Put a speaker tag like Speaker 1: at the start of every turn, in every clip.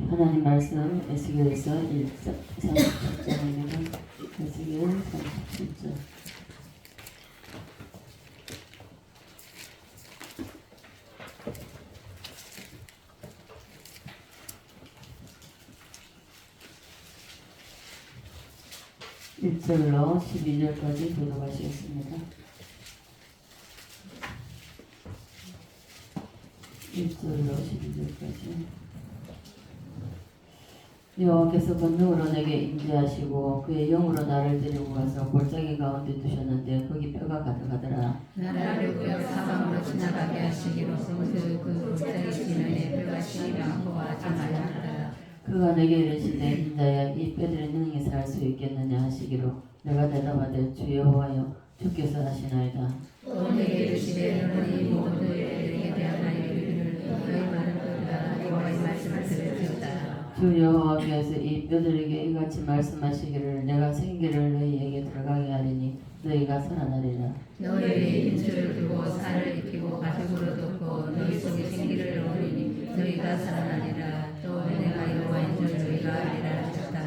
Speaker 1: 하나님 말씀 에스겔서 37장입니다. 에스겔 37장. (1절로) (12절까지) 교독하시겠습니다. 1절로 12절까지. 여호와께서 권능으로 내게 임재하시고 그의 영으로 나를 데리고 가서 골짜기 가운데 두셨는데 거기 뼈가 가득하더라.
Speaker 2: 나라를 구여 사방으로 지나가게 하시기로서 그 골짜기 지면에 뼈가 심히 많고 아주 많았더라.
Speaker 1: 그가 내게 이르시되 인자야 이 뼈들이 능히 살 수 있겠느냐 하시기로 내가 대답하되 주 여호와여 주께서 하시나이다.
Speaker 2: 또 내게 이르시되 너는 이 모든 일에 대한 이르기를 너희 말을 듣다 여호와의 말씀을 들으셨다.
Speaker 1: 주 여호와께서 이 뼈들에게 이같이 말씀하시기를 내가 생기를 너희에게 들어가게 하리니 너희가 살아나리라.
Speaker 2: 너희의 인주를 두고 살을 입히고 가죽으로 덮고 너희 속에 생기를 넣으리니 너희가 살아나리라. 또 내가 여호와인 줄 너희가 알리라 하셨다.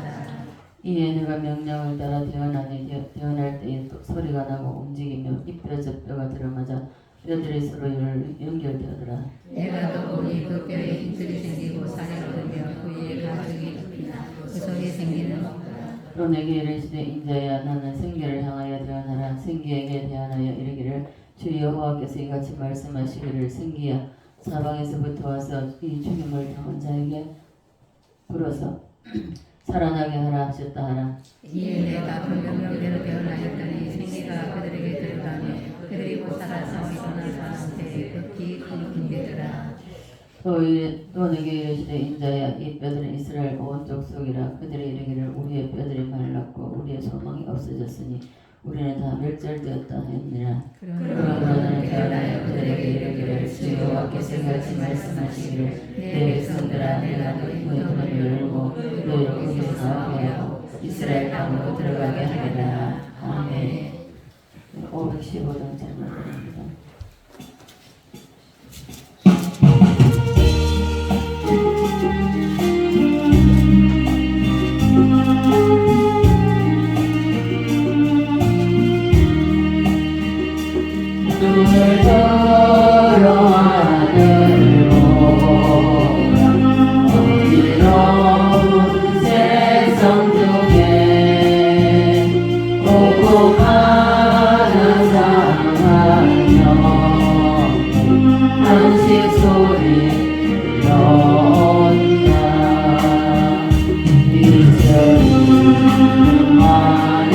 Speaker 1: 이에 내가 명령을 따라 태어날 때에 소리가 나고 움직이며 이 뼈 저 뼈가 들어맞아 뼈들이 서로 연결되더라.
Speaker 2: 내가 또 보니 그 뼈에 힘줄이 생기고 살이 얻으며 그 위에 가죽이 덮이나 그 속에 생기는 없더라.
Speaker 1: 또 내게 이르시되 인자야 나는 생기를 향하여 대언하라. 생기에게 대언하여 이르기를 주 여호와께서 이같이 말씀하시기를 생기야 사방에서부터 와서 이 죽임을 당한 자에게 불어서 살아나게 하라 하셨다 하라.
Speaker 2: 이에 내가 그 명령대로 대언하였더니 생기가 그들에게 들어가며 그들이 곧 살아서 일어난 사람한테 극히 큰 징계더라.
Speaker 1: 또 내게 이르시되 인자야 이 뼈들은 이스라엘 온 족속이라. 그들이 이르기를 우리의 뼈들이 말랐고 우리의 소망이 없어졌으니 우리는 다 멸절되었다 하였느니라. 그러므로 너는 태어나여 그들에게 이르기를 주 여호와께서 이같이 말씀하시기를 내 백성들아 내가 너희 문을 열고 너희로 거기서 나오게 하고 이스라엘 땅으로 들어가게 하리라. 아멘. 515장 제목입니다. 눈을 들어 하늘 보라 어지러운 세상 중에 오고 가는 상하여 한식 소리 들려온다. 이제는 많은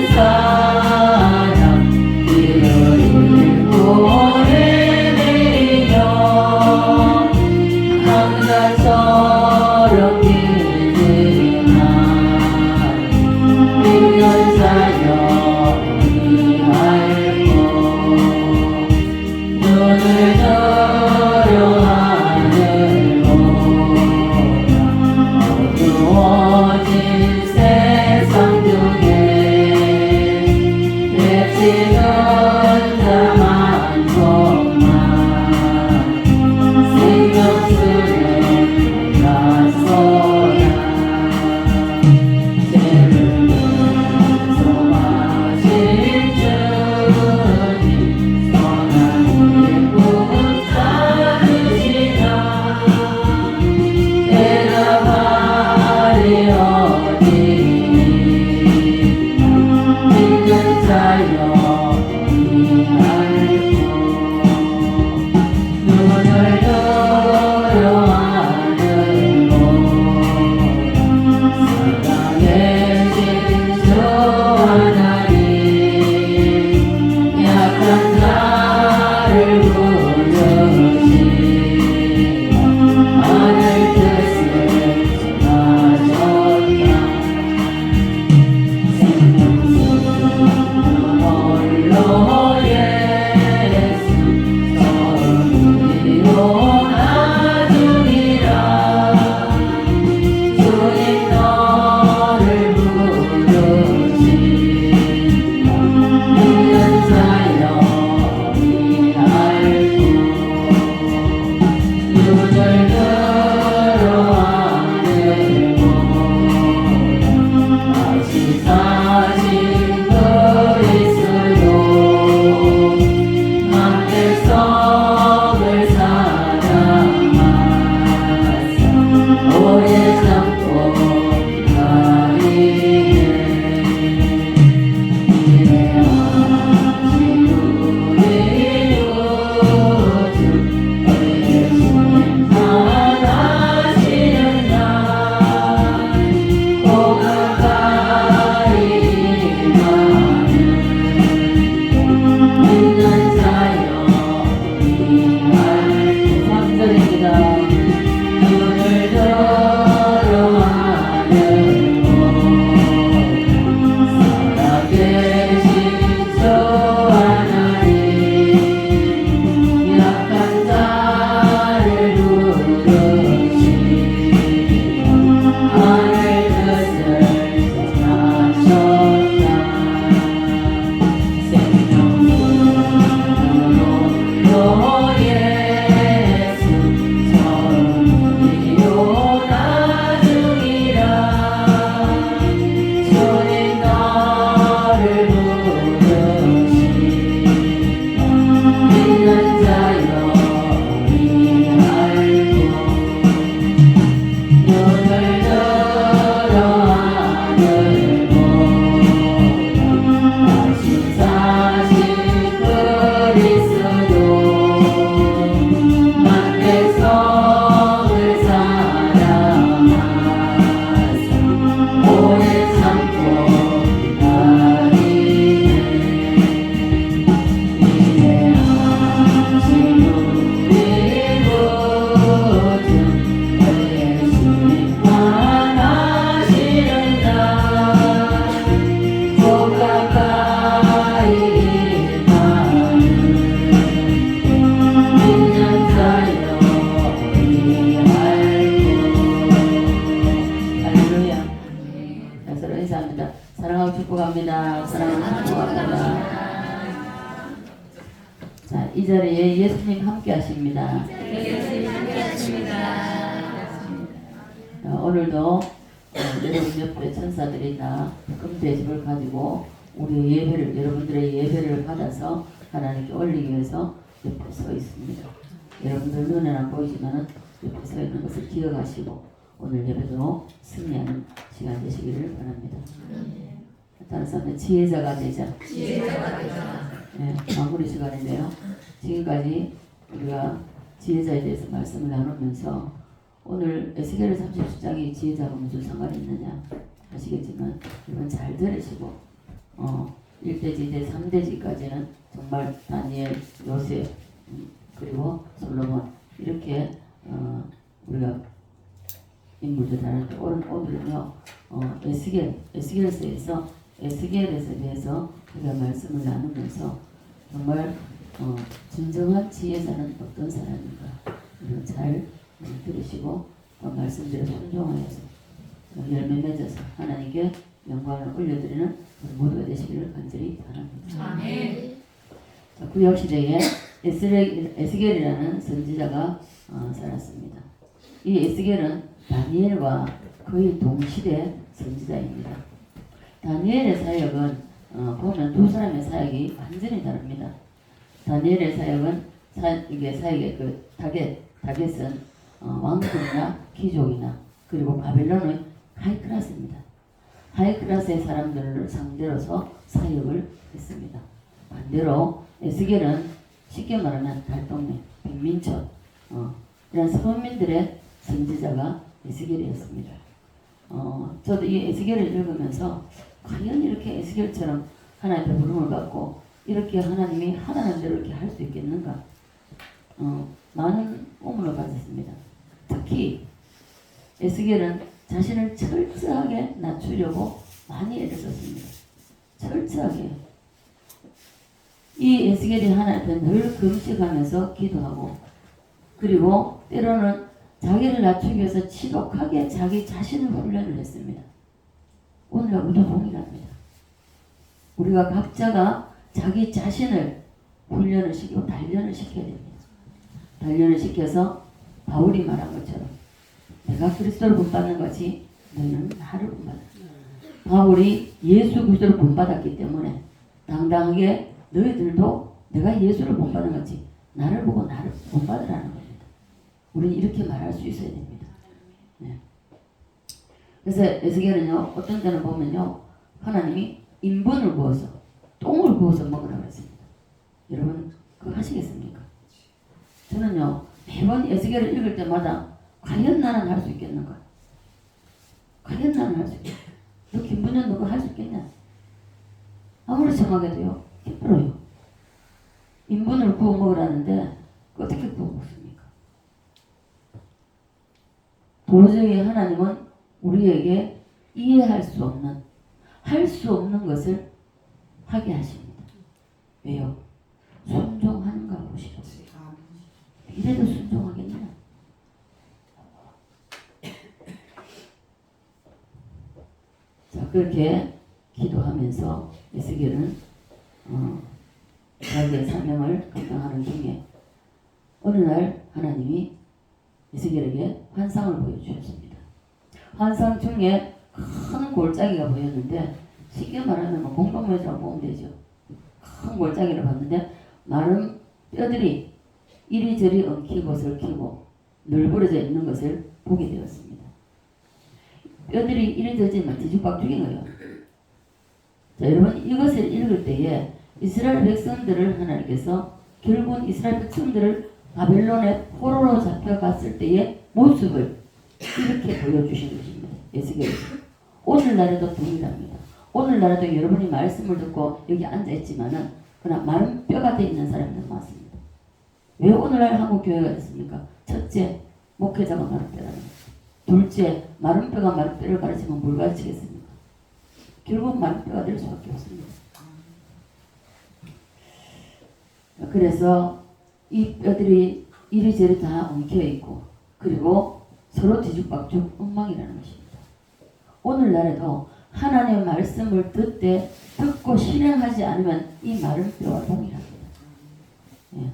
Speaker 1: 사람 이를 오래내려 강가처럼 길들이나 백년 살려니 알고 눈을 들어 하늘 보라 어두워진 세상 축복합니다. 사랑하는 축복합니다. 자, 이 자리에 예수님 함께 하십니다. 오늘도 여러분 옆에 천사들이 다 금대접을 가지고 우리 예배를, 여러분들의 예배를 받아서 하나님께 올리기 위해서 옆에 서 있습니다. 여러분들 눈에는 안 보이지만 옆에 서 있는 것을 기억하시고 오늘 예배도 승리하는 시간 되시기를 바랍니다. 다른 사람은 지혜자가 되자. 네, 마무리 시간인데요. 지금까지 우리가 지혜자에 대해서 말씀을 나누면서 오늘 에스겔 37장이 지혜자가 무슨 상관이 있느냐 하시겠지만 여러분 잘 들으시고 1대지, 2대, 3대지까지는 정말 다니엘, 요셉 그리고 솔로몬 이렇게 우리가 인물들 다는데 오늘은요 에스겔서에서 에스겔에 대해서 우리가 말씀을 나누면서 정말 진정한 지혜자는 어떤 사람인가 이런 잘 들으시고 말씀대로 순종하여서 열매 맺어서 하나님께 영광을 올려드리는 모두가 되시기를 간절히 바랍니다.
Speaker 2: 아멘.
Speaker 1: 구약시대에 에스겔이라는 선지자가 살았습니다. 이 에스겔은 다니엘과 거의 동시대 선지자입니다. 다니엘의 사역은 보면 두 사람의 사역이 완전히 다릅니다. 다니엘의 사역은 이게 사역의 그 타겟은 왕국이나 귀족이나 그리고 바벨론의 하이클래스입니다. 하이클래스의 사람들을 상대로서 사역을 했습니다. 반대로 에스겔은 쉽게 말하면 달동네, 빈민촌 이런 서민들의 선지자가 에스겔이었습니다. 저도 이 에스겔을 읽으면서 과연 이렇게 에스겔처럼 하나님의 부름을 받고 이렇게 하나님이 하라는 대로 이렇게 할 수 있겠는가? 많은 의문을 가졌습니다. 특히 에스겔은 자신을 철저하게 낮추려고 많이 애를 썼습니다. 철저하게. 이 에스겔이 하나님 앞에 늘 금식하면서 기도하고 그리고 때로는 자기를 낮추기 위해서 지독하게 자기 자신을 훈련을 했습니다. 오늘날 우리도 동일합니다. 우리가 각자가 자기 자신을 훈련을 시키고 단련을 시켜야 됩니다. 단련을 시켜서 바울이 말한 것처럼 내가 그리스도를 본받는 것이 너희는 나를 본받아. 바울이 예수 그리스도를 본받았기 때문에 당당하게 너희들도 내가 예수를 본받는 것이 나를 보고 나를 본받으라는 겁니다. 우리는 이렇게 말할 수 있어야 됩니다. 네. 그래서 에스겔은요 어떤 때는 보면요 하나님이 인분을 구워서 똥을 구워서 먹으라고 했습니다. 여러분 그거 하시겠습니까? 저는요 매번 에스겔을 읽을 때마다 과연 나는 할 수 있겠는가? 과연 나는 할 수 있겠는가? 너 김분현 너가 할 수 있겠냐? 아무리 생각해도요 힘들어요. 인분을 구워 먹으라는데 어떻게 구워 먹습니까? 도저히 하나님은 우리에게 이해할 수 없는 할 수 없는 것을 하게 하십니다. 왜요? 순종하는가 보시죠. 이래도 순종하겠냐? 자 그렇게 기도하면서 에스겔은 자기의 사명을 감당하는 중에 어느 날 하나님이 에스겔에게 환상을 보여주셨습니다. 환상 중에 큰 골짜기가 보였는데 쉽게 말하면 공동묘지라고 보면 되죠. 큰 골짜기를 봤는데 많은 뼈들이 이리저리 엉키고 설키고 널브러져 있는 것을 보게 되었습니다. 뼈들이 이리저리 뒤죽박죽인 거예요. 자, 여러분 이것을 읽을 때에 이스라엘 백성들을 하나님께서 결국은 이스라엘 백성들을 바벨론의 포로로 잡혀갔을 때의 모습을 이렇게 보여주신 것입니다. 에스겔. 오늘날에도 동일합니다. 오늘날에도 여러분이 말씀을 듣고 여기 앉아있지만은 그러나 마른 뼈가 되어 있는 사람들은 많습니다. 왜 오늘날 한국 교회가 됐습니까? 첫째, 목회자가 마른 뼈라는 거죠. 둘째, 마른 뼈가 마른 뼈를 가르치면 뭘 가르치겠습니까? 결국 마른 뼈가 될 수밖에 없습니다. 그래서 이 뼈들이 이리저리 다 엉켜있고 그리고 서로 뒤죽박죽 엉망이라는 것입니다. 오늘날에도 하나님의 말씀을 듣고 실행하지 않으면 이 말은 뼈와 동일합니다. 예.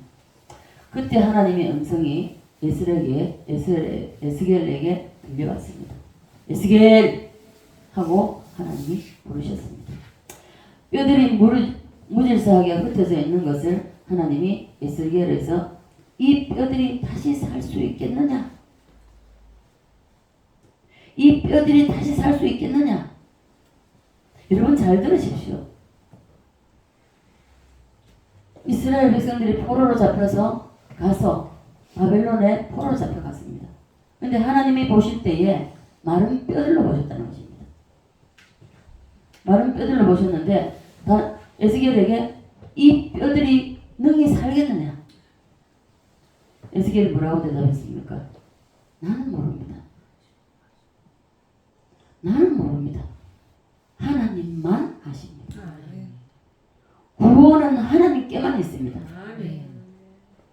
Speaker 1: 그때 하나님의 음성이 에스겔에게 들려왔습니다. 에스겔 하고 하나님이 부르셨습니다. 뼈들이 무질서하게 흩어져 있는 것을 하나님이 에스겔에서 이 뼈들이 다시 살 수 있겠느냐? 이 뼈들이 다시 살 수 있겠느냐? 여러분 잘 들으십시오. 이스라엘 백성들이 포로로 잡혀서 가서 바벨론에 포로로 잡혀갔습니다. 그런데 하나님이 보실 때에 마른 뼈들로 보셨다는 것입니다. 마른 뼈들로 보셨는데 에스겔에게 이 뼈들이 능히 살겠느냐? 에스겔이 뭐라고 대답했습니까? 나는 모릅니다. 나는 모릅니다. 하나님만 아십니다. 구원은 하나님께만 있습니다.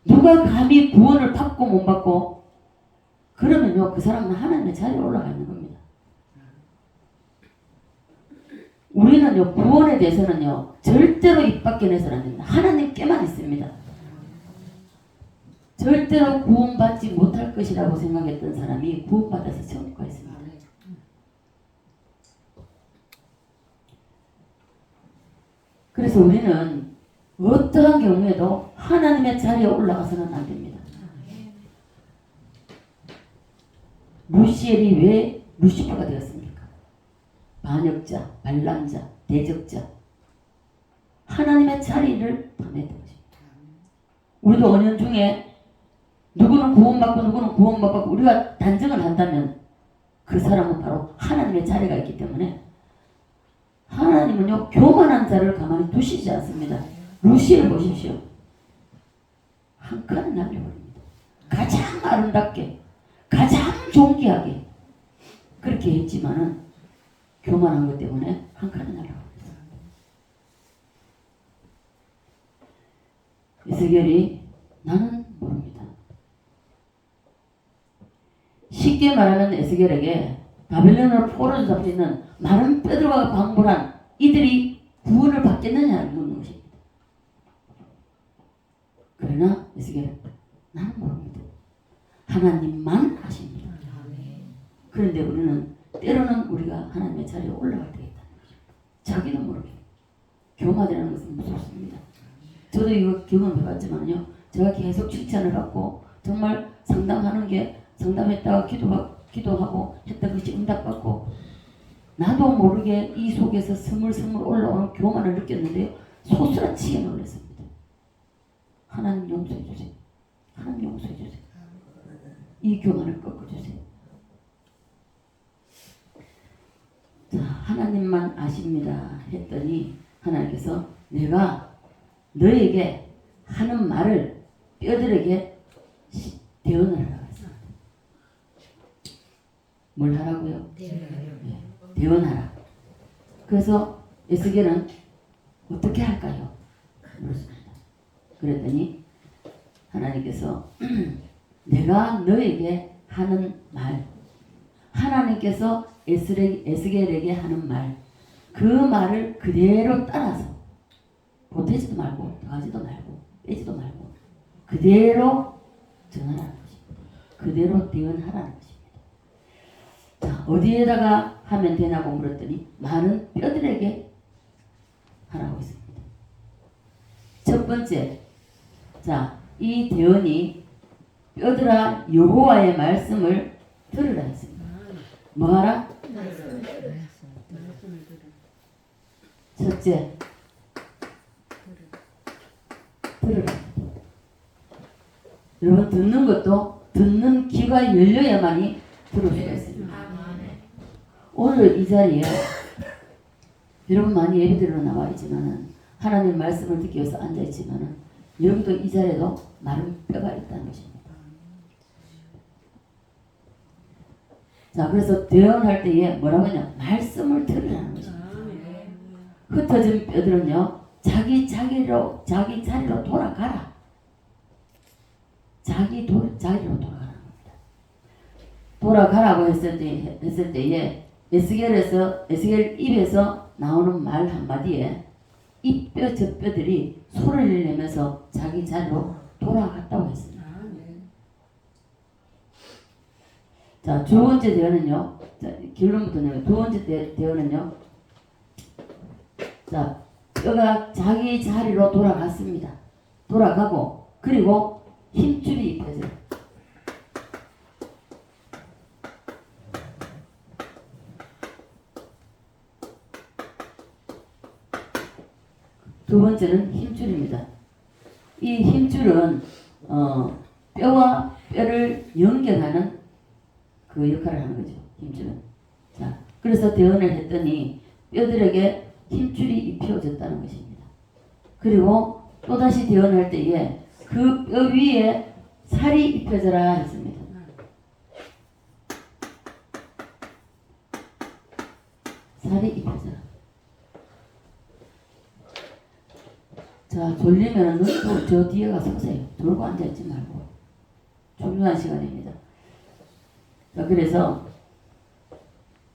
Speaker 1: 누가 감히 구원을 받고 못 받고 그러면요 그 사람은 하나님의 자리에 올라가 있는 겁니다. 우리는요 구원에 대해서는요 절대로 입 밖에 내서는 안 됩니다. 하나님께만 있습니다. 절대로 구원받지 못할 것이라고 생각했던 사람이 구원받아서 천국가 있습니다. 그래서 우리는 어떠한 경우에도 하나님의 자리에 올라가서는 안 됩니다. 루시엘이 왜 루시퍼가 되었습니까? 반역자, 반란자, 대적자. 하나님의 자리를 탐했던 것입니다. 우리도 언연 중에 누구는 구원받고 누구는 구원 못 받고 우리가 단정을 한다면 그 사람은 바로 하나님의 자리가 있기 때문에 하나님은요 교만한 자를 가만히 두시지 않습니다. 루시엘 보십시오. 한 칸을 날려버립니다. 가장 아름답게 가장 존귀하게 그렇게 했지만은 교만한 것 때문에 한 칸을 날려버렸어요. 에스겔이 나는 모릅니다. 쉽게 말하면 에스겔에게 바벨론으로 포로로 잡혀있는 많은 뼈들과 방불한 이들이 구원을 받겠느냐를 묻는 것입니다. 그러나 에스겔은 나는 모릅니다. 하나님만 아십니다. 그런데 우리는 때로는 우리가 하나님의 자리에 올라갈 때가 있다는 것입니다. 자기도 모르게 교만이라는 것은 무섭습니다. 저도 이거 경험해봤지만요. 제가 계속 칭찬을 받고 정말 상담했다가 기도하고 했던 것이 응답받고 나도 모르게 이 속에서 스물스물 올라오는 교만을 느꼈는데 소스라치게 놀랐습니다. 하나님 용서해 주세요. 하나님 용서해 주세요. 이 교만을 꺾어주세요. 자, 하나님만 아십니다 했더니 하나님께서 내가 너에게 하는 말을 뼈들에게 대언을 하라고 했습니다. 뭘 하라고요? 대언하라. 그래서 에스겔은 어떻게 할까요? 물었습니다. 그랬더니 하나님께서 내가 너에게 하는 말, 하나님께서 에스겔에게 하는 말, 그 말을 그대로 따라서 보태지도 말고 더하지도 말고 빼지도 말고 그대로 전하라는 것입니다. 그대로 대언하라는 것입니다. 자, 어디에다가 하면 되냐고 물었더니 많은 뼈들에게 하라고 했습니다. 첫 번째, 자, 이 대언이 뼈들아 여호와의 말씀을 들으라 했습니다. 뭐하라? 첫째, 들으라. 여러분 듣는 것도 듣는 귀가 열려야만이 들을 수가 있습니다. 오늘 이 자리에 여러분 많이 예배드리러 나와 있지만은 하나님 말씀을 듣기 위해서 앉아 있지만은 여러분도 이 자리에도 마른 뼈가 있다는 것입니다. 자, 그래서 대언할 때에 뭐라고 하냐? 말씀을 들으라는 것입니다. 흩어진 뼈들은요, 자기 자리로 돌아가라. 자리로 돌아가라는 겁니다. 돌아가라고 했을 때에 에스겔 입에서 나오는 말 한마디에 이 뼈 저 뼈들이 소리를 내면서 자기 자리로 돌아갔다고 했습니다. 자, 두 번째 대언은요. 자, 결론부터 내요. 두 번째 대언은요. 자, 뼈가 자기 자리로 돌아갔습니다. 돌아가고 그리고 힘줄이 입혀져요. 두 번째는 힘줄입니다. 이 힘줄은 뼈와 뼈를 연결하는 그 역할을 하는 거죠. 힘줄은. 자, 그래서 대언을 했더니 뼈들에게 힘줄이 입혀졌다는 것입니다. 그리고 또다시 대언할 때에 그 뼈 위에 살이 입혀져라 했습니다. 살이 입혀져라. 자, 졸리면 눈도 저 뒤에 가서 서세요. 졸고 앉아있지 말고. 중요한 시간입니다. 자, 그래서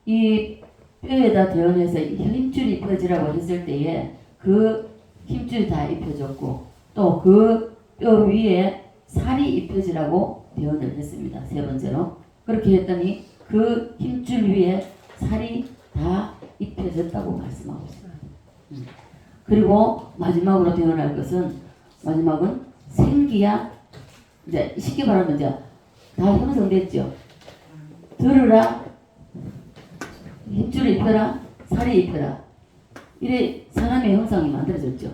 Speaker 1: 이 뼈에다 대언해서 힘줄이 입혀지라고 했을 때에 그 힘줄이 다 입혀졌고 또 그 뼈 위에 살이 입혀지라고 대언을 했습니다. 세 번째로. 그렇게 했더니 그 힘줄 위에 살이 다 입혀졌다고 말씀하고 있습니다. 그리고 마지막으로 대언할 것은 마지막은 생기야. 이제 쉽게 말하면 이제 다 형성됐죠. 들으라, 힘줄을 입혀라, 살이 입혀라. 이래 사람의 형상이 만들어졌죠.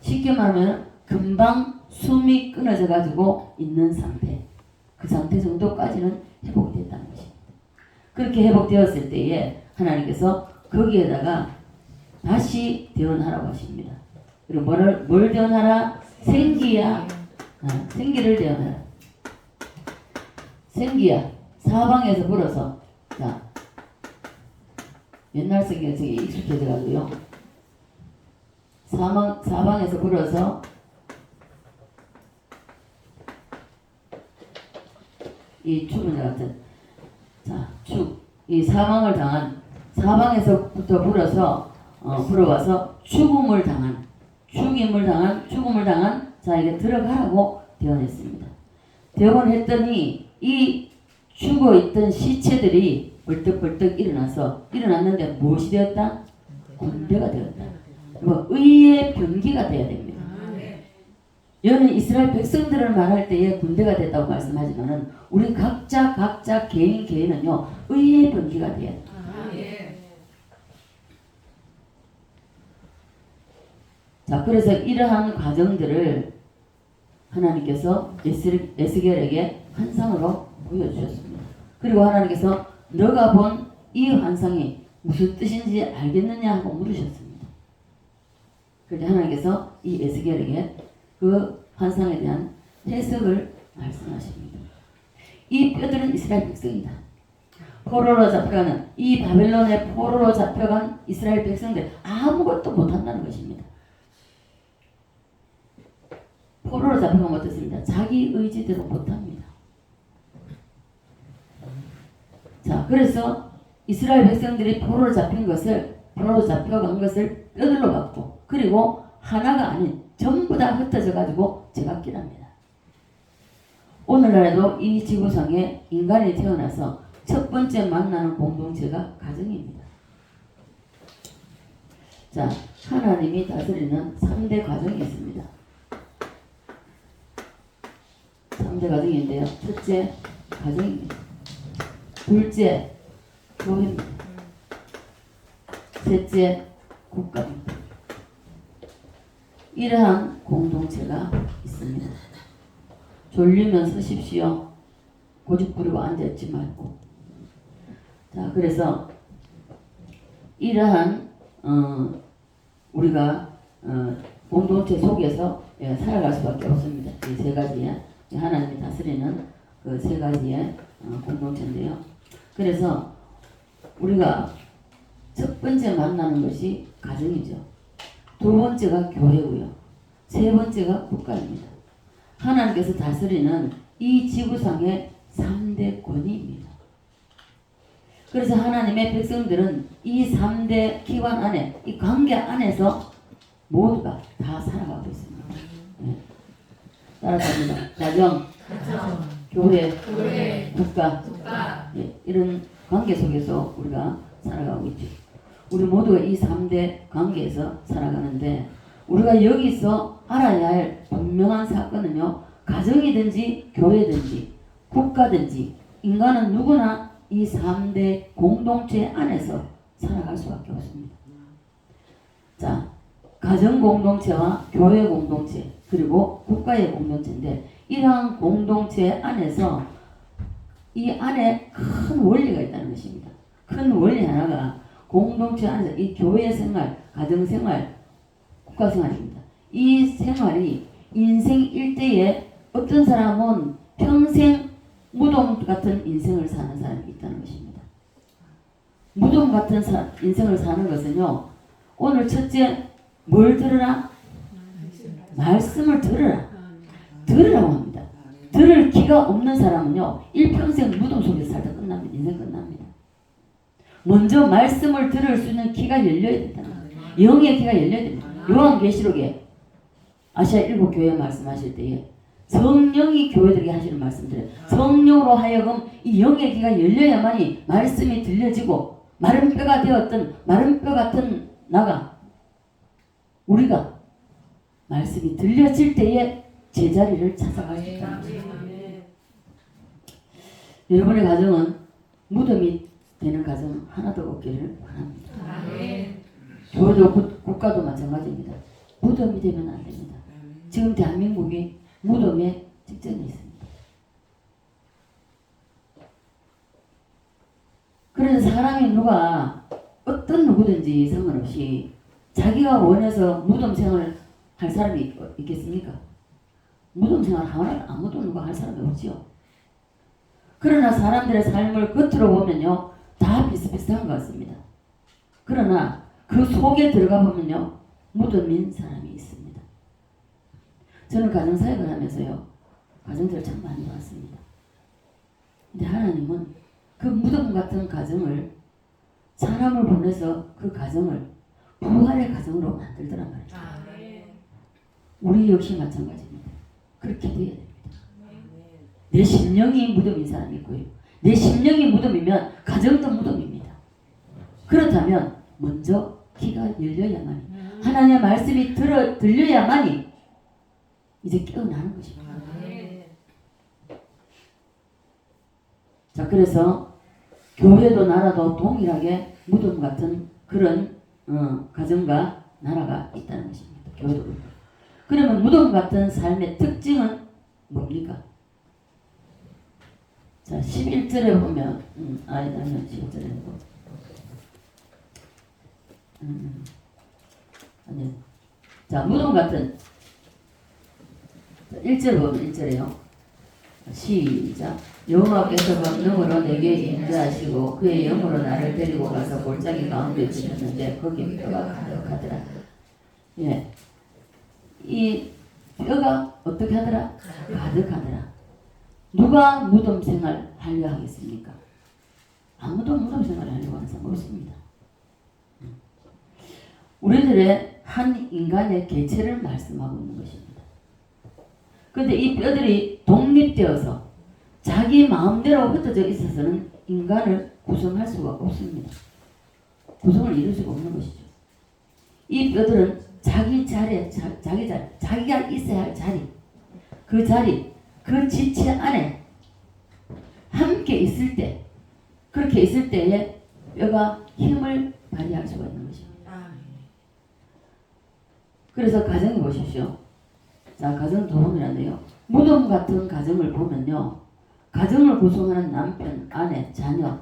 Speaker 1: 쉽게 말하면 금방 숨이 끊어져 가지고 있는 상태. 그 상태 정도까지는 회복이 됐다는 것입니다. 그렇게 회복되었을 때에 하나님께서 거기에다가 다시 대언하라고 하십니다. 그리고 뭘 대언하라? 생기야. 생기를 대언하라. 생기야. 사방에서 불어서. 자, 옛날 성경에 익숙해져가지고요. 사방에서 불어서 이 축은 같은 자, 축. 이 사방에서부터 불어서 불어와서 죽음을 당한 자에게 들어가라고 대언했습니다. 대언했더니 이 죽어있던 시체들이 벌떡벌떡 일어났는데 무엇이 되었다? 군대가 되었다. 의의 병기가 되어야 됩니다. 여는 이스라엘 백성들을 말할 때에 군대가 됐다고 말씀하지만은 우리 각자 개인은요 의의 병기가 되어야 됩니다. 자, 그래서 이러한 과정들을 하나님께서 에스겔에게 환상으로 보여주셨습니다. 그리고 하나님께서 너가 본 이 환상이 무슨 뜻인지 알겠느냐 하고 물으셨습니다. 그런데 하나님께서 이 에스겔에게 그 환상에 대한 해석을 말씀하십니다. 이 뼈들은 이스라엘 백성이다. 포로로 잡혀가는 이 바벨론의 포로로 잡혀간 이스라엘 백성들 아무것도 못한다는 것입니다. 포로로 잡혀가면 어떻습니까? 자기 의지대로 못합니다. 자, 그래서 이스라엘 백성들이 포로로 잡혀간 것을 뼈들로 받고 그리고 하나가 아닌 전부 다 흩어져 가지고 제각기랍니다. 오늘날에도 이 지구상에 인간이 태어나서 첫 번째 만나는 공동체가 가정입니다. 자, 하나님이 다스리는 3대 가정이 있습니다. 3대 가정인데요. 첫째, 가정입니다. 둘째, 교회입니다. 셋째, 국가입니다. 이러한 공동체가 있습니다. 졸리면 서십시오. 고집 부리고 앉아있지 말고. 자, 그래서 이러한 우리가 공동체 속에서 살아갈 수밖에 없습니다. 이 세 가지의 하나님이 다스리는 그 세 가지의 공동체인데요. 그래서 우리가 첫 번째 만나는 것이 가정이죠. 두 번째가 교회고요. 세 번째가 국가입니다. 하나님께서 다스리는 이 지구상의 3대 권위입니다. 그래서 하나님의 백성들은 이 3대 기관 안에, 이 관계 안에서 모두가 다 살아가고 있습니다. 네. 따라갑니다. 가정, 교회, 국가, 네. 이런 관계 속에서 우리가 살아가고 있죠. 우리 모두가 이 3대 관계에서 살아가는데 우리가 여기서 알아야 할 분명한 사건은요. 가정이든지 교회든지 국가든지 인간은 누구나 이 3대 공동체 안에서 살아갈 수밖에 없습니다. 자, 가정 공동체와 교회 공동체 그리고 국가의 공동체인데 이러한 공동체 안에서 이 안에 큰 원리가 있다는 것입니다. 큰 원리 하나가 공동체 안에서 이 교회 생활, 가정 생활, 국가 생활입니다. 이 생활이 인생 일대에 어떤 사람은 평생 무덤 같은 인생을 사는 사람이 있다는 것입니다. 무덤 같은 인생을 사는 것은요. 오늘 첫째 뭘 들으라? 말씀을 들으라. 들으라고 합니다. 들을 기가 없는 사람은요. 일평생 무덤 속에서 살다 끝납니다. 인생 끝납니다. 먼저 말씀을 들을 수 있는 귀가 열려야 된다. 영의 귀가 열려야 됩니다. 요한계시록에 아시아 7교회 말씀하실 때에 성령이 교회들에게 하시는 말씀들을 성령으로 하여금 이 영의 귀가 열려야만이 말씀이 들려지고 마른 뼈가 되었던 마른 뼈 같은 나가 우리가 말씀이 들려질 때에 제자리를 찾아갈 수 있다는 것입니다. 여러분의 가정은 무덤이 되는 가정 하나도 없기를 바랍니다. 교회도 국가도 마찬가지입니다. 무덤이 되면 안 됩니다. 지금 대한민국이 무덤에 직전에 있습니다. 그래서 사람이 누가 어떤 누구든지 상관없이 자기가 원해서 무덤 생활을 할 사람이 있겠습니까? 무덤 생활 아무도 누가 할 사람이 없지요. 그러나 사람들의 삶을 겉으로 보면요 다 비슷비슷한 것 같습니다. 그러나 그 속에 들어가 보면요 무덤인 사람이 있습니다. 저는 가정사역을 하면서요 가정들을 참 많이 봤습니다. 근데 하나님은 그 무덤 같은 가정을 사람을 보내서 그 가정을 부활의 가정으로 만들더란 말이에요. 우리 역시 마찬가지입니다. 그렇게 돼야 됩니다. 내 심령이 무덤인 사람이 있고요. 내 심령이 무덤이면 가정도 무덤입니다. 그렇다면 먼저 귀가 열려야만이 하나님의 말씀이 들려야만이 이제 깨어나는 것입니다. 자, 그래서 교회도 나라도 동일하게 무덤 같은 그런 가정과 나라가 있다는 것입니다. 교회도 그렇고. 그러면 무덤 같은 삶의 특징은 뭡니까? 자, 11절에 보면 아니요 11절에 보면 아니요. 자, 무덤 같은 1절 보면 1절에요. 시작. 여호와께서 권능으로 내게 임재하시고 그의 영으로 나를 데리고 가서 골짜기 가운데 주셨는데 거기 뼈가 가득하더라. 예, 이 뼈가 어떻게 하더라? 가득하더라. 누가 무덤 생활 하려 하겠습니까? 아무도 무덤 생활을 하려고 하는 사람 없습니다. 우리들의 한 인간의 개체를 말씀하고 있는 것입니다. 그런데 이 뼈들이 독립되어서 자기 마음대로 흩어져 있어서는 인간을 구성할 수가 없습니다. 구성을 이룰 수가 없는 것이죠. 이 뼈들은 자기 자리에, 자기가 있어야 할 자리, 그 지체 안에 함께 있을 때, 그렇게 있을 때에 뼈가 힘을 발휘할 수가 있는 것입니다. 그래서 가정에 보십시오. 자, 가정 도움이란데요. 무덤 같은 가정을 보면요. 가정을 구성하는 남편, 아내, 자녀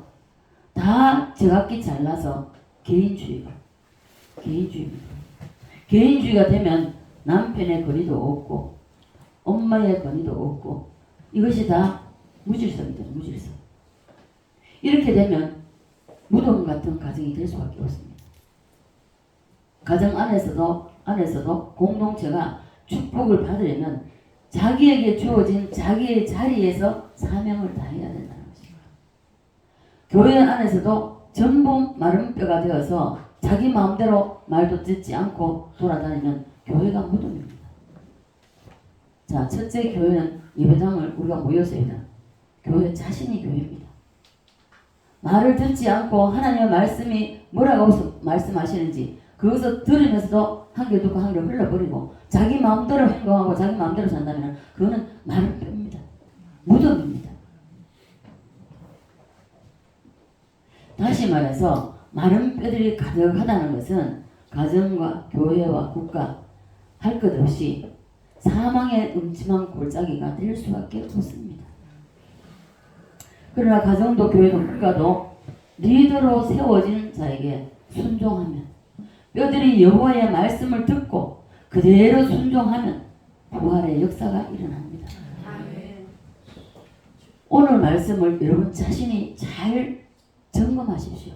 Speaker 1: 다 제각기 잘나서 개인주의입니다. 개인주의가 되면 남편의 권위도 없고 엄마의 권위도 없고 이것이 다 무질서입니다. 무질서. 이렇게 되면 무덤 같은 가정이 될 수밖에 없습니다. 가정 안에서도 공동체가 축복을 받으려면 자기에게 주어진 자기의 자리에서 사명을 다해야 된다는 것입니다. 교회 안에서도 전부 마른 뼈가 되어서 자기 마음대로 말도 듣지 않고 돌아다니는 교회가 무덤입니다. 자, 첫째 교회는 예배당을 우리가 모여서 해야 돼요. 교회 자신이 교회입니다. 말을 듣지 않고 하나님의 말씀이 뭐라고 말씀하시는지 그것을 들으면서도 한결 듣고 한결 흘러버리고 자기 마음대로 행동하고 자기 마음대로 산다면 그거는 마른 뼈입니다. 무덤입니다. 다시 말해서 마른 뼈들이 가득하다는 것은 가정과 교회와 국가 할 것 없이 사망의 음침한 골짜기가 될 수밖에 없습니다. 그러나 가정도 교회도 국가도 리더로 세워진 자에게 순종하면 뼈들이 여호와의 말씀을 듣고 그대로 순종하면 부활의 역사가 일어납니다. 오늘 말씀을 여러분 자신이 잘 점검하십시오.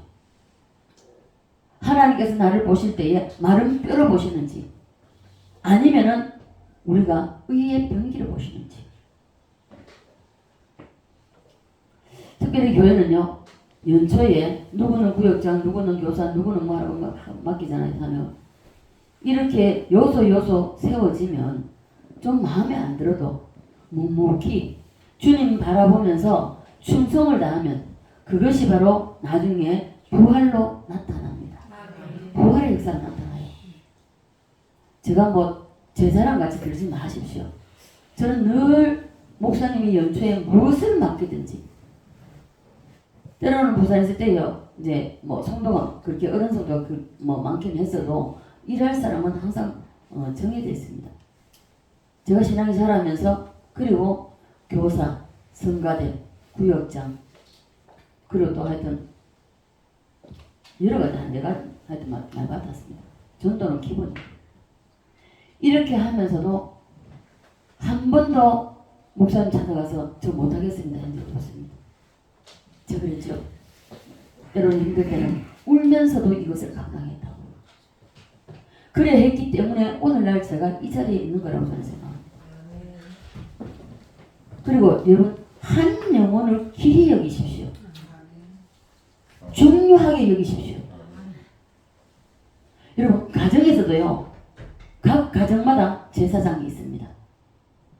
Speaker 1: 하나님께서 나를 보실 때에 마른 뼈로 보시는지 아니면은 우리가 의의 병기를 보시는지. 특별히 교회는요 연초에 누구는 구역장 누구는 교사 누구는 뭐하라고 맡기잖아요. 하면 이렇게 요소 세워지면 좀 마음에 안 들어도 묵묵히 주님 바라보면서 충성을 다하면 그것이 바로 나중에 부활로 나타납니다. 부활의 역사가 나타나요. 제가 뭐 제 자랑 같이 들지 마십시오. 저는 늘 목사님이 연초에 무엇을 맡기든지 때로는 부산에 있을 때요 이제 뭐 성도가 그렇게 어른 성도가 뭐 많긴 했어도 일할 사람은 항상 정해져 있습니다. 제가 신앙이 자라면서 그리고 교사, 성가대, 구역장 그리고 또 하여튼 여러 가지 내가 하여튼 많이 받았습니다. 전도는 기본입니다. 이렇게 하면서도 한 번도 목사님 찾아가서 저 못하겠습니다 한 적이 없습니다. 저 그랬죠. 때로는 힘들 때는 울면서도 이것을 감당했다고. 그래 했기 때문에 오늘날 제가 이 자리에 있는 거라고 저는 생각합니다. 그리고 여러분 한 영혼을 귀히 여기십시오. 중요하게 여기십시오. 여러분 가정에서도요 각 가정마다 제사장이 있습니다.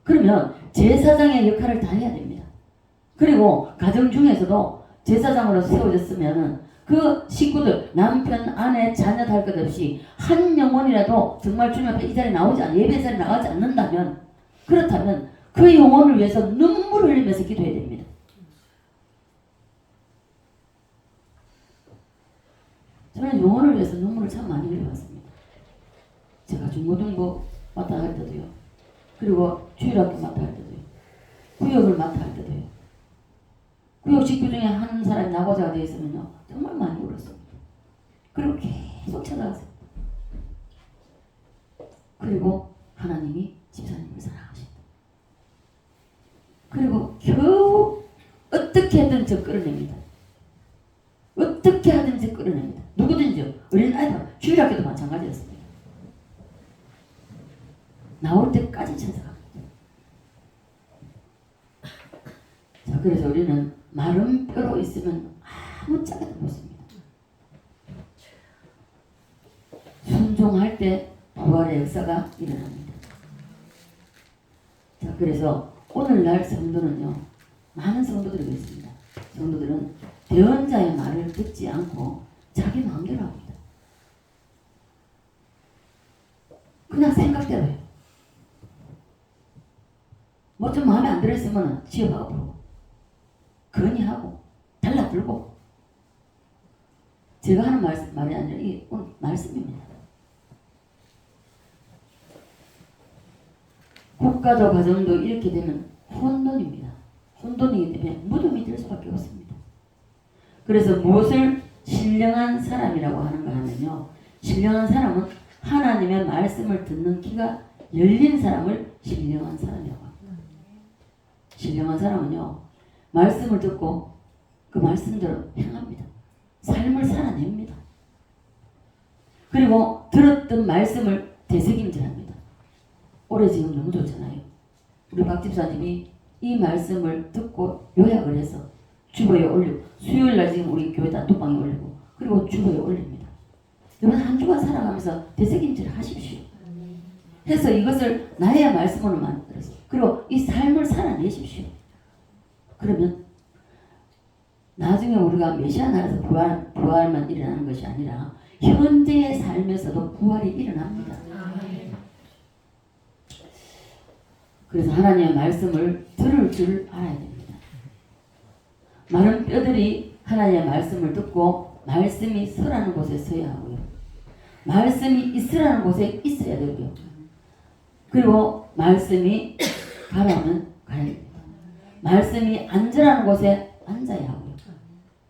Speaker 1: 그러면 제사장의 역할을 다 해야 됩니다. 그리고 가정 중에서도 제사장으로 세워졌으면 그 식구들 남편, 아내, 자녀 할 것 없이 한 영혼이라도 정말 주님 앞에 이 자리에 예배 자리에 나가지 않는다면 그렇다면 그 영혼을 위해서 눈물을 흘리면서 기도해야 됩니다. 저는 영혼을 위해서 눈물을 참 많이 흘려봤습니다. 제가 중고등부 맡아 할 때도요. 그리고 주일학교 맡아 할 때도요. 구역을 맡아 할 때도요. 구역 식구 중에 한 사람이 낙오자가 되어 있으면요. 정말 많이 울었습니다. 그리고 계속 찾아갔어요. 그리고 하나님이 집사님을 사랑하신다. 그리고 겨우 어떻게 하든 저 끌어냅니다. 어떻게 하든지 끌어냅니다. 누구든지요. 어린아이들 주일학교도 마찬가지였습니다. 나올 때까지 찾아갑니다. 자, 그래서 우리는 마른 뼈로 있으면 아무 짝에도 못습니다. 순종할 때 부활의 역사가 일어납니다. 자, 그래서 오늘날 성도는요, 많은 성도들이 있습니다. 성도들은 대언자의 말을 듣지 않고 자기 마음대로 합니다. 그냥 생각대로 해요. 뭐 좀 마음에 안 들었으면 지어봐고 그러고 건의하고 달라들고 제가 하는 말이 아니라 이 오늘 말씀입니다. 국가도 가정도 이렇게 되면 혼돈입니다. 혼돈이기 때문에 무덤이 될 수밖에 없습니다. 그래서 무엇을 신령한 사람이라고 하는가 하면요. 신령한 사람은 하나님의 말씀을 듣는 귀가 열린 사람을 신령한 사람이라고 합니다. 신령한 사람은요. 말씀을 듣고 그 말씀대로 행합니다. 삶을 살아냅니다. 그리고 들었던 말씀을 되새김질합니다. 올해 지금 너무 좋잖아요. 우리 박 집사님이 이 말씀을 듣고 요약을 해서 주보에 올리고 수요일날 지금 우리 교회 단톡방에 올리고 그리고 주보에 올립니다. 여러분 한 주간 살아가면서 되새김질을 하십시오. 해서 이것을 나의 말씀으로 만들어서 그리고 이 삶을 살아내십시오. 그러면 나중에 우리가 메시아 나라에서 부활만 일어나는 것이 아니라 현재의 삶에서도 부활이 일어납니다. 그래서 하나님의 말씀을 들을 줄 알아야 됩니다. 마른 뼈들이 하나님의 말씀을 듣고 말씀이 서라는 곳에 서야 하고요. 말씀이 있으라는 곳에 있어야 되고요. 그리고 말씀이 가라면 가야 됩니다. 말씀이 앉으라는 곳에 앉아야 하고요.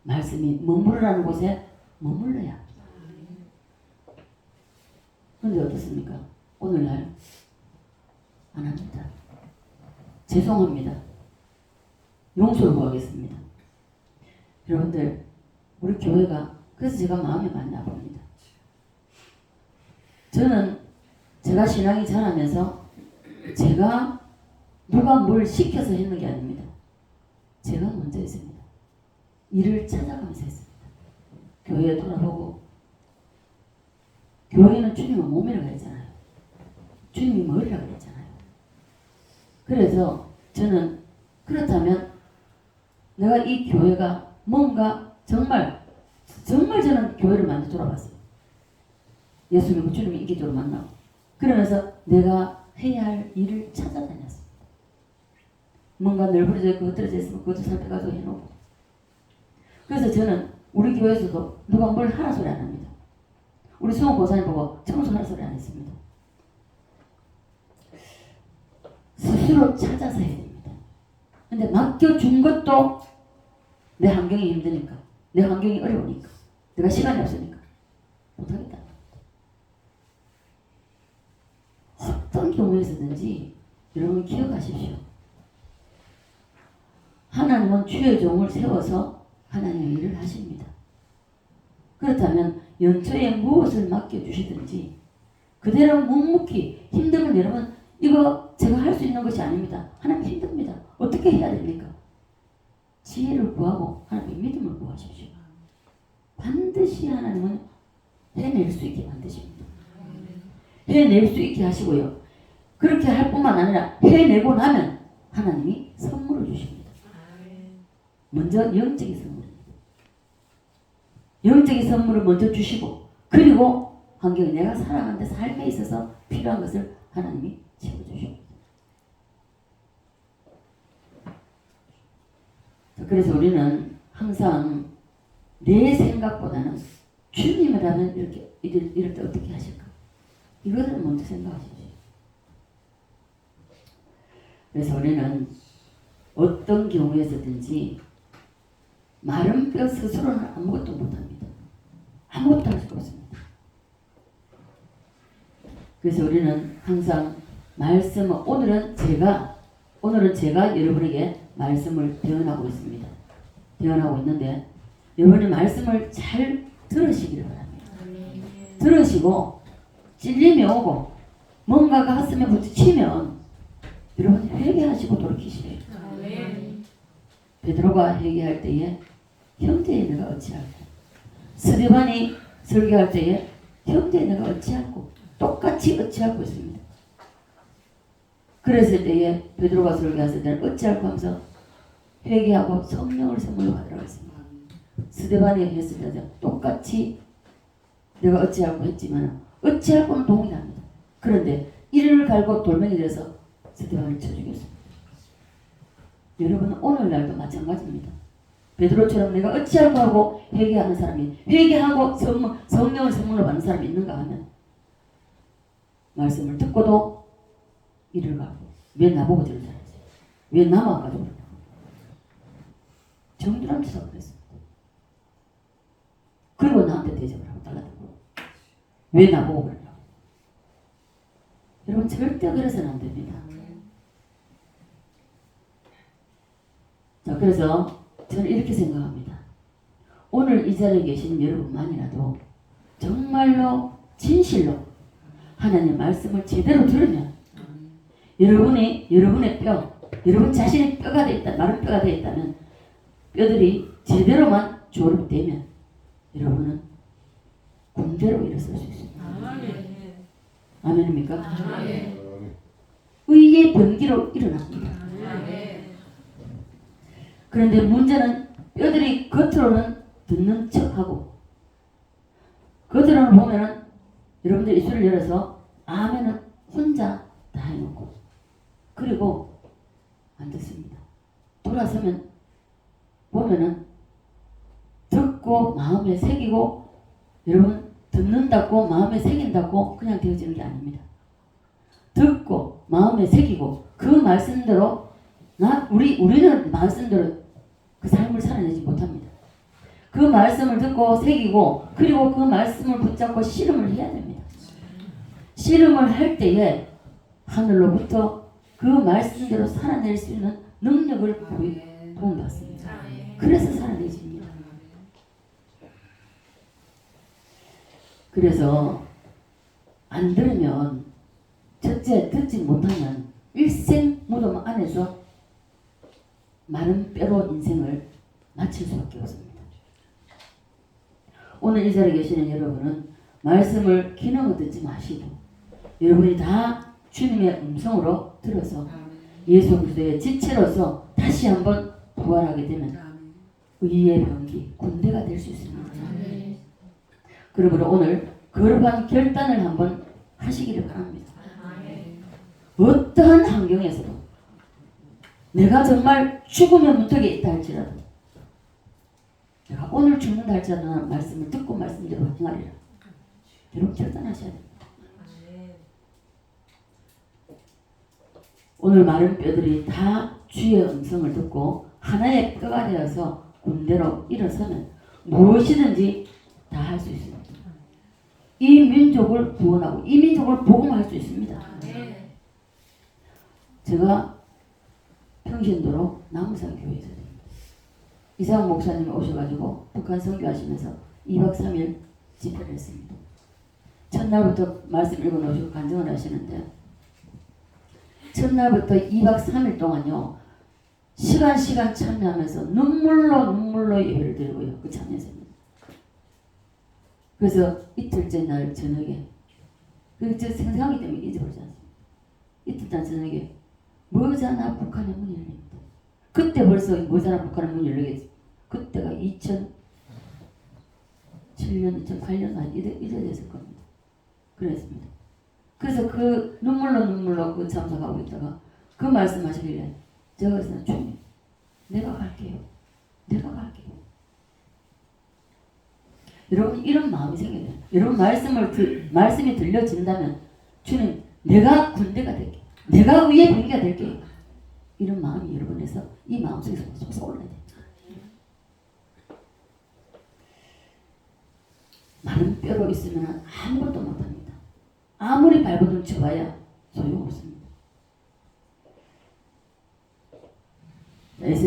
Speaker 1: 말씀이 머무르라는 곳에 머물러야 합니다. 그런데 어떻습니까? 오늘날 안 합니다. 죄송합니다. 용서를 구하겠습니다. 여러분들 우리 교회가 그래서 제가 마음이 많이 아픕니다. 저는 제가 신앙이 자라면서 제가 누가 뭘 시켜서 했는 게 아닙니다. 제가 먼저 했습니다. 일을 찾아가면서 했습니다. 교회에 돌아보고 교회는 주님은 몸이라고 했잖아요. 주님이 머리라고 했잖아요. 그래서 저는 그렇다면 내가 이 교회가 뭔가 정말 저는 교회를 많이 돌아봤어요. 예수 믿고 주님이 인기적으로 만나고 그러면서 내가 해야 할 일을 찾아다녔습니다. 뭔가 널브러져 있고 흩어져 있으면 그것도 살펴가지고 해놓고 그래서 저는 우리 교회에서도 누가 뭘 하라 소리 안 합니다. 우리 수호 고사님 보고 청소하라 소리 안 했습니다. 스스로 찾아서 해야 됩니다. 근데 맡겨준 것도 내 환경이 힘드니까 내 환경이 어려우니까 내가 시간이 없으니까 못하겠다. 어떤 경우에서든지 여러분 기억하십시오. 하나님은 주의 종을 세워서 하나님의 일을 하십니다. 그렇다면 연초에 무엇을 맡겨주시든지 그대로 묵묵히 힘들면 여러분 이거 제가 할 수 있는 것이 아닙니다. 하나님 힘듭니다. 어떻게 해야 됩니까? 지혜를 구하고 하나님의 믿음을 구하십시오. 반드시 하나님은 해낼 수 있게 만드십니다. 해낼 수 있게 하시고요. 그렇게 할 뿐만 아니라 해내고 나면 하나님이 선물을 주십니다. 먼저 영적인 선물입니다. 영적인 선물을 먼저 주시고 그리고 환경이 내가 살아가는 삶에 있어서 필요한 것을 하나님이 채워주십니다. 그래서 우리는 항상 내 생각보다는 주님이라면 이럴 때 어떻게 하실까? 이것을 먼저 생각하십시오. 그래서 우리는 어떤 경우에서든지 마른 뼈 스스로는 아무것도 못합니다. 아무것도 할 수가 없습니다. 그래서 우리는 항상 말씀을 오늘은 제가 여러분에게 말씀을 대언하고 있습니다. 대언하고 있는데 여러분이 말씀을 잘 들으시기를 바랍니다. 들으시고 찔림이 오고 뭔가가 가슴에 부딪히면 여러분 회개하시고 돌이키시래요. 베드로가 회개할 때에 형제의 내가 어찌할꼬 스데반이 설교할 때에 형제의 내가 어찌할꼬 똑같이 어찌할꼬 있습니다. 그랬을 때에 베드로가 설교했을 때는 어찌할꼬 하면서 회개하고 성령을 선물로 받으라고 했습니다. 스데반이 했을 때는 똑같이 내가 어찌할꼬 했지만 어찌할꼬는 동일합니다. 그런데 이를 갈고 돌멩이 돼서 스데반을 쳐 죽였습니다. 여러분 오늘날도 마찬가지입니다. 베드로처럼 내가 어찌할꼬 하고 회개하는 사람이 회개하고 성령을 선물로 받는 사람이 있는가 하면 말씀을 듣고도 이를 가고 왜 나보고 저를 잘하지? 왜 나만 가지고 그러냐고 정들한 짓을 그랬습니다. 그리고 나한테 대접을 하고 달라들고 왜 나보고 그러냐고. 여러분 절대 그래서는 안 됩니다. 자, 그래서 저는 이렇게 생각합니다. 오늘 이 자리에 계신 여러분만이라도 정말로 진실로 하나님의 말씀을 제대로 들으면 여러분의 뼈, 여러분 자신의 뼈가 되어 있다, 마른 뼈가 되어 있다면 뼈들이 제대로만 조립되면 여러분은 군대로 일어설 수 있습니다. 아멘입니까? 의의 병기로 일어납니다. 그런데 문제는 뼈들이 겉으로는 듣는 척하고 겉으로는 보면은 여러분들 입술을 열어서 아멘은 혼자 다 해놓고 그리고 안 듣습니다. 돌아서면 보면은 듣고 마음에 새기고 여러분 듣는다고 마음에 새긴다고 그냥 되어지는 게 아닙니다. 듣고 마음에 새기고 그 말씀대로 우리는 말씀대로 그 삶을 살아내지 못합니다. 그 말씀을 듣고 새기고 그리고 그 말씀을 붙잡고 씨름을 해야 됩니다. 씨름을 할 때에 하늘로부터 그 말씀대로 살아낼 수 있는 능력을 도움받습니다. 그래서 살아내집니다. 그래서 안 들으면 첫째 듣지 못하면 일생 무덤 안에서 마른 뼈로 인생을 마칠 수밖에 없습니다. 오늘 이 자리에 계시는 여러분은 말씀을 기능을 듣지 마시고 여러분이 다 주님의 음성으로 들어서 예수 그리스도의 지체로서 다시 한번 부활하게 되면 의의 병기 군대가 될 수 있습니다. 그러므로 오늘 거룩한 결단을 한번 하시기를 바랍니다. 어떠한 환경에서도 내가 정말 죽음의 문턱에 있다 할지라도 내가 오늘 죽는다 할지라도 나는 말씀을 듣고 말씀대로 행하리라. 여러분 결단하셔야 됩니다. 오늘 마른 뼈들이 다 주의 음성을 듣고 하나의 뼈가 되어서 군대로 일어서면 무엇이든지 다 할 수 있습니다. 이 민족을 구원하고 이 민족을 복음할 수 있습니다. 제가 평신도로 남우산 교회에서 이상훈 목사님이 오셔가지고 북한 선교하시면서 2박 3일 집회를 했습니다. 첫날부터 말씀 읽어놓으시고 간증을 하시는데 첫날부터 2박 3일 동안요 시간 참여하면서 눈물로 예배를 드리고요. 그 참여했습니다. 그래서 이틀째 날 저녁에 제 생생하기 때문에 잊어버리지 않습니다. 이틀째 저녁에 머자나 북한의 문이 열립니다. 그때 벌써 머자나 북한의 문이 열리겠지. 그때가 2007년, 2008년 이래됐을 겁니다. 그랬습니다. 그래서 그 눈물로 그 참석하고 있다가 그 말씀하시길래 제가 그래서 주님 내가 갈게요. 여러분 이런 마음이 생겨야 돼요. 여러분 말씀이 들려진다면 주님 내가 군대가 될게. 내가 위에 병기가 될게. 이런 마음이 여러분에서 이 마음속에서 솟아올라야 돼요. 마른 뼈로 있으면 아무것도 못합니다. 아무리 발버둥 쳐봐야 소용없습니다.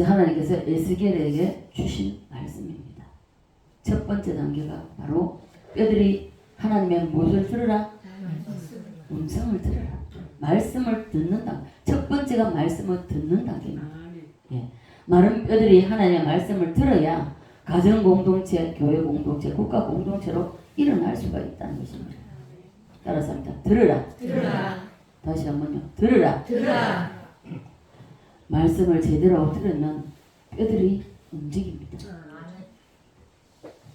Speaker 1: 하나님께서 에스겔에게 주신 말씀입니다. 첫 번째 단계가 바로 뼈들이 하나님의 무엇을 들으라? 음성을 들으라. 말씀을 듣는다. 첫 번째가 말씀을 듣는 단계입니다. 예. 마른 뼈들이 하나님의 말씀을 들어야 가정 공동체, 교회 공동체, 국가 공동체로 일어날 수가 있다는 것입니다. 따라서 합니다. 들으라. 다시 한번요. 들으라. 말씀을 제대로 들으면 뼈들이 움직입니다.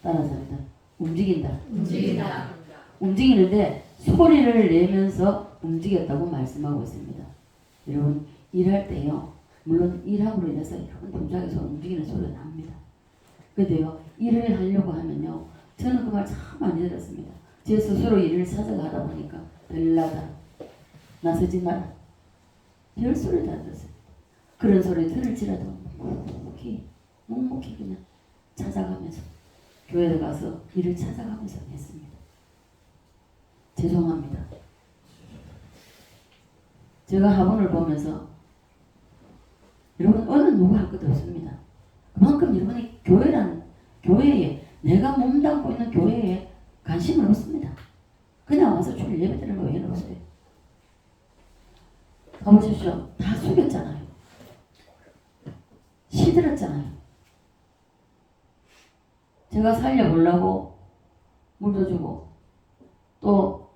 Speaker 1: 따라서 합니다. 움직인다. 움직이는데 소리를 내면서 움직였다고 말씀하고 있습니다. 여러분 일할 때요. 물론 일함으로 인해서 여러분 동작에서 움직이는 소리가 납니다. 그런데요. 일을 하려고 하면요. 저는 그 말 참 많이 들었습니다. 제 스스로 일을 찾아가다 보니까 별나다. 나서지 마라. 별 소리 다 들었어요. 그런 소리 들을지라도 묵묵히 그냥 찾아가면서 교회에 가서 일을 찾아가면서 했습니다. 죄송합니다. 제가 학원을 보면서 여러분 어느 누구 할 것도 없습니다. 그만큼 여러분이 교회에 내가 몸담고 있는 교회에 관심을 없습니다. 그냥 와서 주일 예배 드리는 거 외에는 없어요. 가보십시오. 다 속였잖아요. 시들었잖아요. 제가 살려보려고 물도 주고 또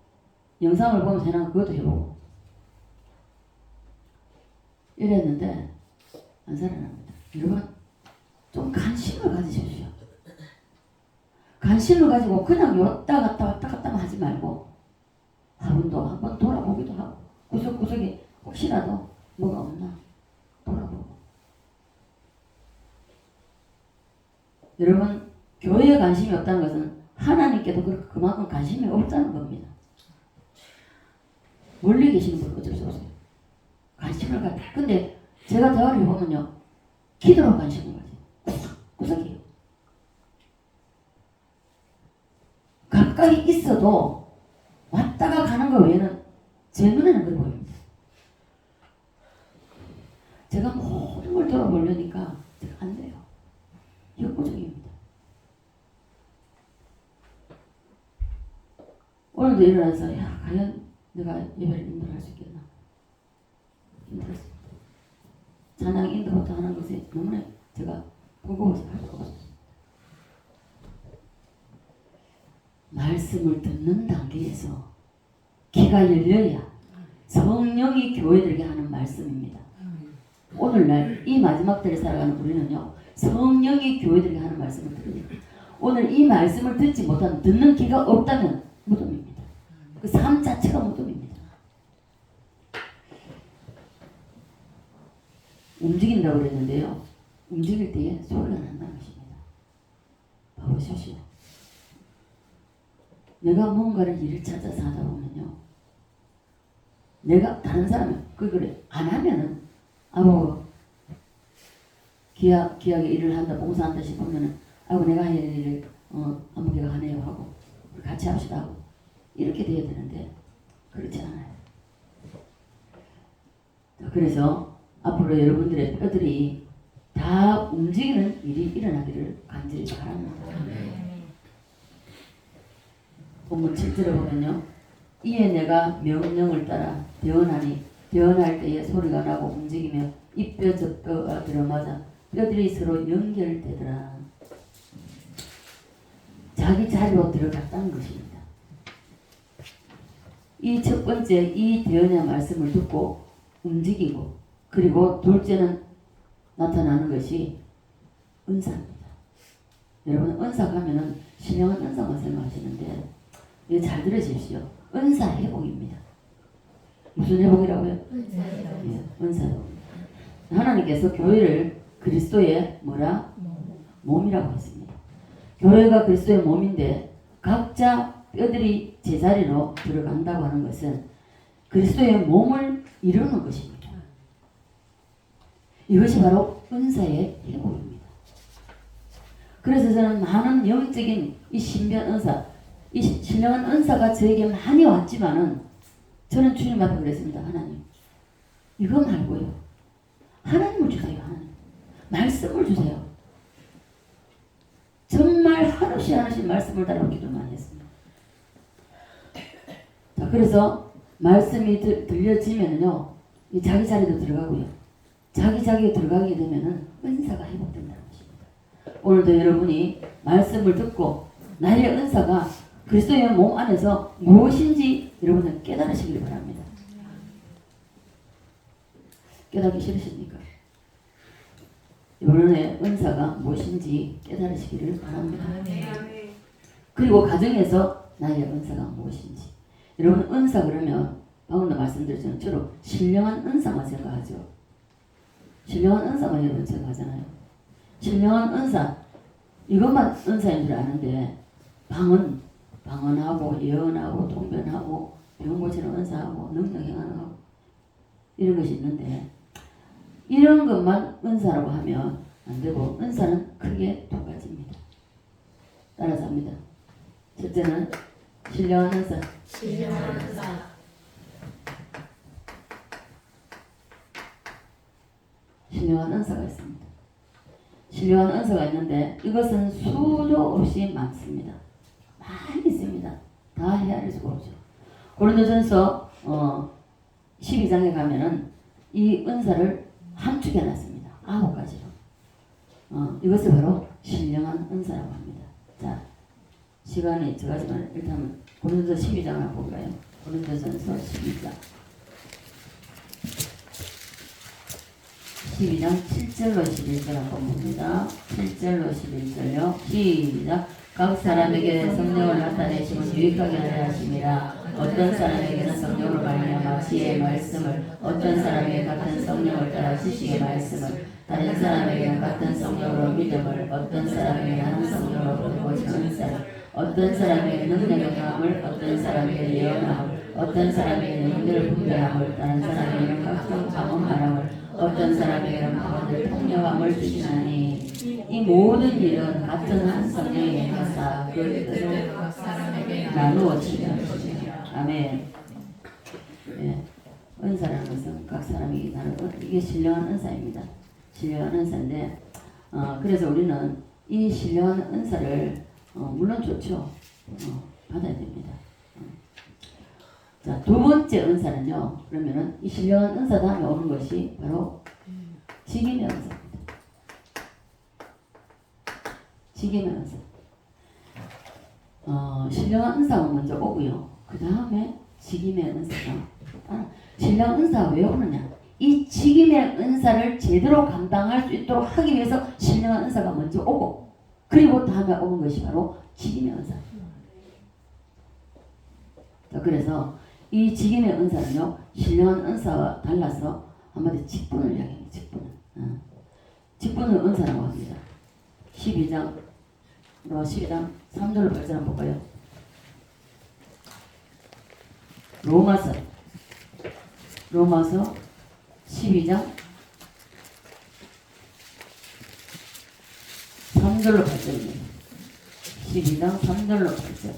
Speaker 1: 영상을 보면서 해는 그것도 해보고 이랬는데 안 살아납니다. 여러분 좀 관심을 가지십시오. 관심을 가지고 그냥 왔다 갔다 하지 말고 화분도 한번 돌아보기도 하고 구석구석에 혹시라도 뭐가 없나 돌아보고. 여러분 교회에 관심이 없다는 것은 하나님께도 그만큼 관심이 없다는 겁니다. 멀리 계시는 분은 어쩔 수 없어요. 관심을 갖다. 근데 제가 대화를 해보면요, 기도로 관심을 가져요. 구석이에요. 가까이 있어도 왔다가 가는 거 외에는 제 눈에는 그래 보입니다. 제가 모든 걸 돌아보려니까 제가 안 돼요. 역부족입니다. 오늘도 일어나서 야 과연 내가 예배를 인도할 수 있겠나 힘들었습니다. 찬양 인도부터 하는 것에 너무나 제가 버거워서 할 수가 없었습니다. 말씀을 듣는 단계에서 귀가 열려야 성령이 교회들에게 하는 말씀입니다. 오늘날 이 마지막 때를 살아가는 우리는요, 성령이 교회들에게 하는 말씀을 들으니 오늘 이 말씀을 듣지 못하는 듣는 귀가 없다면 무덤입니다. 그 삶 자체가 무덤입니다. 움직인다고 그랬는데요, 움직일 때에 소리가 난다는 것입니다. 봐보십시오. 내가 뭔가를 일을 찾아서 하다 보면요, 내가 다른 사람이 그걸 안 하면은 기하게 일을 한다, 봉사한다 싶으면은 내가 할 일을 아무개가 하네요 하고 같이 합시다 하고 이렇게 돼야 되는데 그렇지 않아요. 그래서 앞으로 여러분들의 뼈들이 다 움직이는 일이 일어나기를 간절히 바랍니다. 본문 7절에 보면요, 이에 내가 명령을 따라 대언하니 대언할 때에 소리가 나고 움직이며 이 뼈 저 뼈가 들어맞아 뼈들이 서로 연결되더라. 자기 자리로 들어갔다는 것입니다. 이 첫 번째 이 대언의 말씀을 듣고 움직이고, 그리고 둘째는 나타나는 것이 은사입니다. 여러분 은사 가면은 신령한 은사만 생각하시는데 잘 들으십시오. 은사 회복입니다. 무슨 회복이라고요? 은사 회복. 하나님께서 교회를 그리스도의 몸이라고 했습니다. 교회가 그리스도의 몸인데 각자 뼈들이 제자리로 들어간다고 하는 것은 그리스도의 몸을 이루는 것입니다. 이것이 바로 은사의 회복입니다. 그래서 저는 많은 영적인 이 신비한 은사, 이 신령한 은사가 저에게 많이 왔지만은 저는 주님 앞에 그랬습니다. 하나님, 이거 말고요, 하나님을 주세요. 하나님, 말씀을 주세요. 정말 한없이 말씀을 달라고 기도 많이 했습니다. 자, 그래서 말씀이 들려지면요, 자기 자리도 들어가고요, 자기 자리에 들어가게 되면은 은사가 회복된다는 것입니다. 오늘도 여러분이 말씀을 듣고 나의 은사가 그리스도의 몸 안에서 무엇인지 여러분은 깨달으시길 바랍니다. 깨닫기 싫으십니까? 여러분의 은사가 무엇인지 깨달으시기를 바랍니다. 그리고 가정에서 나의 은사가 무엇인지. 여러분 은사 그러면 방금도 말씀드렸지만 주로 신령한 은사만 생각하죠. 신령한 은사만 여러분 생각하잖아요. 신령한 은사, 이것만 은사인 줄 아는데 방언하고 예언하고 통변하고 병 고치는 은사하고 능력 행하는 하고 이런 것이 있는데, 이런 것만 은사라고 하면 안 되고 은사는 크게 두 가지입니다. 따라서 합니다. 첫째는 신령한 은사. 신령한 은사가 있습니다. 신령한 은사가 있는데 이것은 수도 없이 많습니다. 많이 있습니다. 다 헤아릴 수가 없죠. 고린도전서 12장에 가면은 이 은사를 함축해 놨습니다. 9가지로. 이것을 바로 신령한 은사라고 합니다. 자, 시간이 적하지만 일단 고린도서 12장을 볼까요? 고린도전서 12장 7절로 11절 한번 봅니다. 7절로 11절요. 시작. 각 사람에게 성령을 나타내시면 유익하게 하려 하심이라. 어떤 사람에게는 성령으로 말미암아 지혜의 말씀을, 어떤 사람에게 같은 성령을 따라 지식의 말씀을, 다른 사람에게는 같은 성령으로 믿음을, 어떤 사람에게는 한 성령으로 보시는 은사를, 어떤 사람에게는 능력의 마음을, 어떤 에게는 예언함을, 어떤 사람에게는 영들을 분별함을, 다른 사람에게는 각종 감언하람을, 어떤 사람에게는 바울을 통역함을 주시나니 이 모든 일은 같은 한 성령이 행하사 그 뜻을 나누어 주시는 것이니라. 아멘. 예, 은사라는 것은 각 사람에게 다르고 이게 신령한 은사입니다. 신령한 은사인데 그래서 우리는 이 신령한 은사를 물론 좋죠. 받아야 됩니다. 자, 두 번째 은사는요. 그러면은 이 신령한 은사 다음에 오는 것이 바로 직임의 은사입니다. 직임의 은사. 신령한 은사가 먼저 오고요. 그 다음에 직임의 은사가 신령한 은사가 왜 오느냐? 이 직임의 은사를 제대로 감당할 수 있도록 하기 위해서 신령한 은사가 먼저 오고 그리고 다음에 오는 것이 바로 직임의 은사. 자, 그래서 이 직임의 은사는요, 신령한 은사와 달라서 한마디 직분을 이야기합니다. 직분을 은사라고 합니다. 12장 3절로 8절 한번 볼까요? 로마서 12장 3절로 8절입니다. 12장 3절로 8절.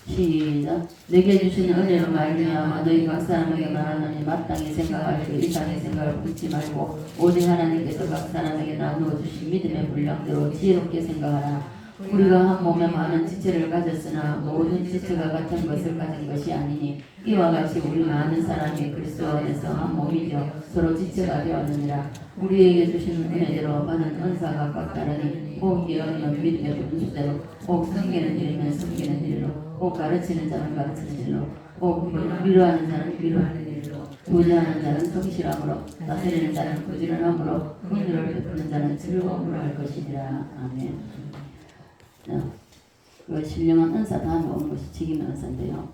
Speaker 1: 시작. 내게 주신 은혜로 말미암아 너희 각 사람에게 말하노니 마땅히 생각할 때 이상의 생각을 품지 말고 오직 하나님께서 각 사람에게 나누어 주신 믿음의 분량대로 지혜롭게 생각하라. 우리가 한 몸에 많은 지체를 가졌으나 모든 지체가 같은 것을 가진 것이 아니니 이와 같이 우리 많은 사람이 그리스도 안에서 한 몸이 되어 서로 지체가 되었느니라. 우리에게 주신 은혜대로 받은 은사가 각각 다르니 혹 예언이면 믿음의 분수대로, 혹 섬기는 일이면 섬기는 일로, 혹 가르치는 자는 가르치는 일로, 혹 위로하는 자는 위로하는 일로, 도전하는 자는 성실함으로, 다스리는 자는 부지런함으로, 긍휼을 베푸는 자는 즐거움으로 할 것이니라. 아멘. 그 신령한 은사 다음에 오는 것이 직임의 은사인데요.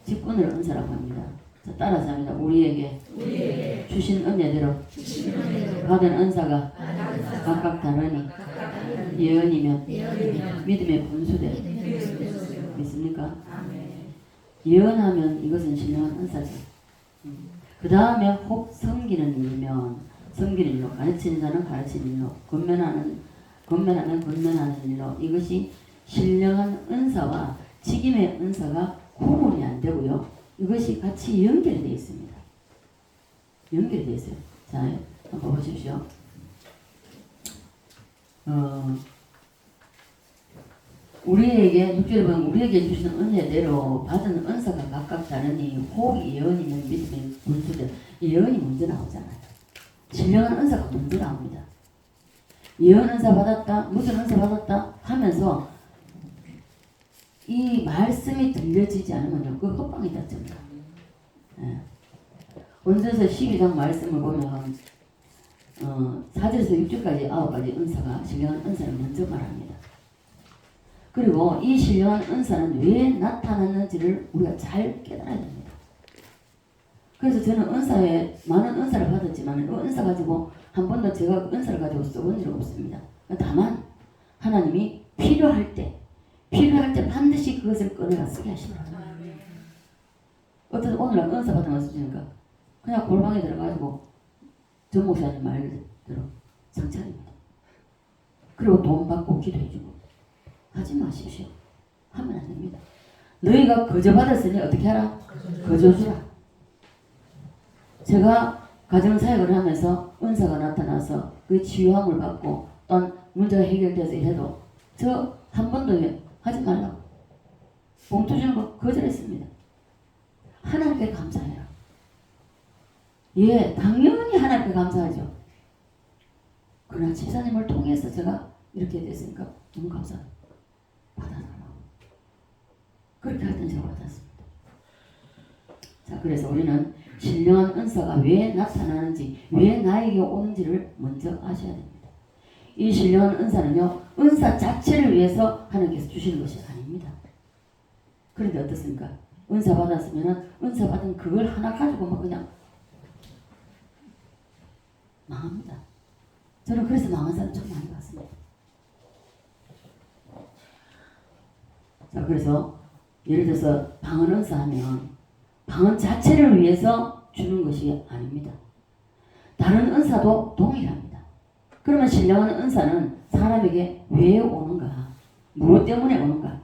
Speaker 1: 직분을 은사라고 합니다. 자, 따라서 합니다. 우리에게 주신 은혜대로 받은 은사가 각각 다르니 예언이면 믿음의 분수대로. 믿습니까? 예언하면 이것은 신령한 은사죠. 그 다음에 혹 섬기는 일이면 섬기는 일로, 가르치는 자는 가르치는 일로, 권면하는 일로, 이것이 신령한 은사와 직임의 은사가 구분이 안 되고요. 이것이 같이 연결이 되어 있습니다. 연결이 되어 있어요. 자, 한번 보십시오. 우리에게 6절에 보면 우리에게 주시는 은혜대로 받은 은사가 각각 다르니 혹 예언이면 믿음의 분수대. 예언이 먼저 나오잖아요. 신령한 은사가 먼저 나옵니다. 예언 은사 받았다, 무슨 은사 받았다 하면서 이 말씀이 들려지지 않으면요, 그 헛방이 닫힙니다. 원전서 12장 말씀을 보면 4절에서 6절까지 9가지 은사가 신령한 은사를 먼저 말합니다. 그리고 이 신령한 은사는 왜 나타났는지를 우리가 잘 깨달아야 됩니다. 그래서 저는 은사에 많은 은사를 받았지만 그 은사 가지고 한 번도 제가 그 은사를 가지고 써본 적 없습니다. 다만 하나님이 필요할 때 반드시 그것을 꺼내가 쓰게 하십니다. 어떤 오늘 은사 받으면 쓰니까 그냥 골방에 들어가지고 전 목사님 말대로 상차립니다. 그리고 돈 받고 기도해주고 하지 마십시오. 하면 안 됩니다. 너희가 거저 받았으니 어떻게 하라? 거저 주라. 제가 가정사역을 하면서 은사가 나타나서 그 치유함을 받고 또는 문제가 해결돼서 해도 저 한 번도 하지 말라고 봉투 주는 거 거절했습니다. 하나님께 감사해라. 예, 당연히 하나님께 감사하죠. 그러나 집사님을 통해서 제가 이렇게 됐으니까 너무 받아달라고. 그렇게 하던 제가 받았습니다. 자, 그래서 우리는 신령한 은사가 왜 나타나는지, 왜 나에게 오는지를 먼저 아셔야 됩니다. 이 신령한 은사는요, 은사 자체를 위해서 하나님께서 주시는 것이 아닙니다. 그런데 어떻습니까? 은사 받았으면은 은사 받은 그걸 하나 가지고 막 그냥 망합니다. 저는 그래서 망한 사람 참 많이 봤습니다. 자, 그래서 예를 들어서 방언 은사 하면 방언 자체를 위해서 주는 것이 아닙니다. 다른 은사도 동일합니다. 그러면 신령한 은사는 사람에게 왜 오는가? 무엇 때문에 오는가?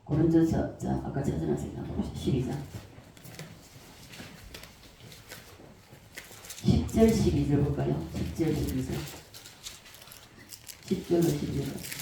Speaker 1: 고린도서 아까 찾아놨어요. 12장 10절 12절 볼까요? 10절 12절 10절로 12절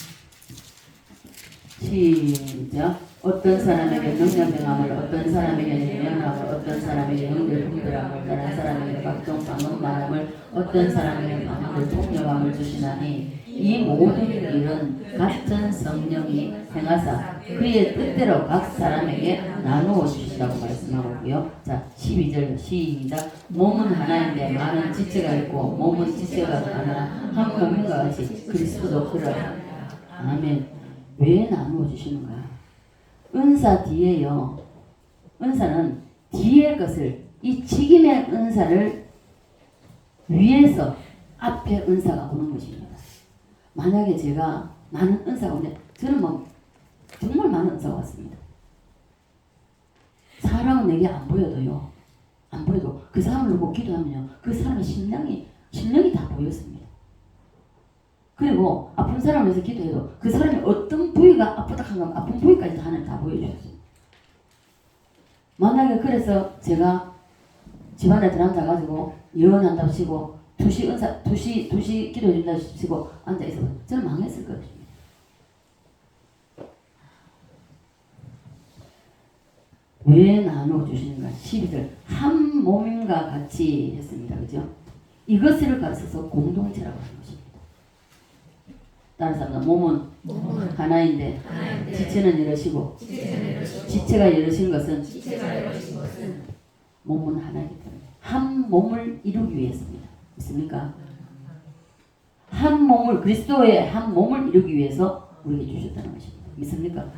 Speaker 1: 시작. 어떤 사람에게 능력명함을, 어떤 사람에게 예언함을, 어떤 사람에게 영들 분별함을, 다른 사람에게 각종 방언 말함을, 어떤 사람에게 방언을 통역함을 주시나니 이 모든 일은 같은 성령이 행하사 그의 뜻대로 각 사람에게 나누어 주시라고 말씀하고 있고요. 자, 12절 시작. 몸은 하나인데 많은 지체가 있고 몸은 지체가 하나 한 몸인가 같이 그리스도도 그러하다. 아멘. 왜 나누어 주시는가? 은사 뒤에요. 은사는 뒤의 것을, 이 직임의 은사를 위해서 앞에 은사가 오는 것입니다. 만약에 제가 많은 은사가 오는데, 저는 뭐 정말 많은 은사가 왔습니다. 사람은 내게 안 보여도요, 안 보여도 그 사람을 보고 기도하면요, 그 사람의 심령이 다 보였습니다. 그리고 아픈 사람을 위해서 기도해도 그 사람이 어떤 부위가 아프다 하면 아픈 부위까지 다 보여주셨어요. 만약에 그래서 제가 집안에 들어앉아가지고 예언한다고 치고 2시 기도해준다고 치고 앉아있어서 저는 망했을 것입니다. 왜 나눠주시는가? 12절 한 몸인가 같이 했습니다. 그죠? 이것을 가르쳐서 공동체라고 하는 것입니다. 다른 사람은 몸은 하나인데 지체는 이러시고 지체가 이러신 것은 몸은 하나이기 때문에 한 몸을 이루기 위해서입니다. 있습니까? 한 몸을, 그리스도의 한 몸을 이루기 위해서 우리에게 주셨다는 것입니다. 믿습니까?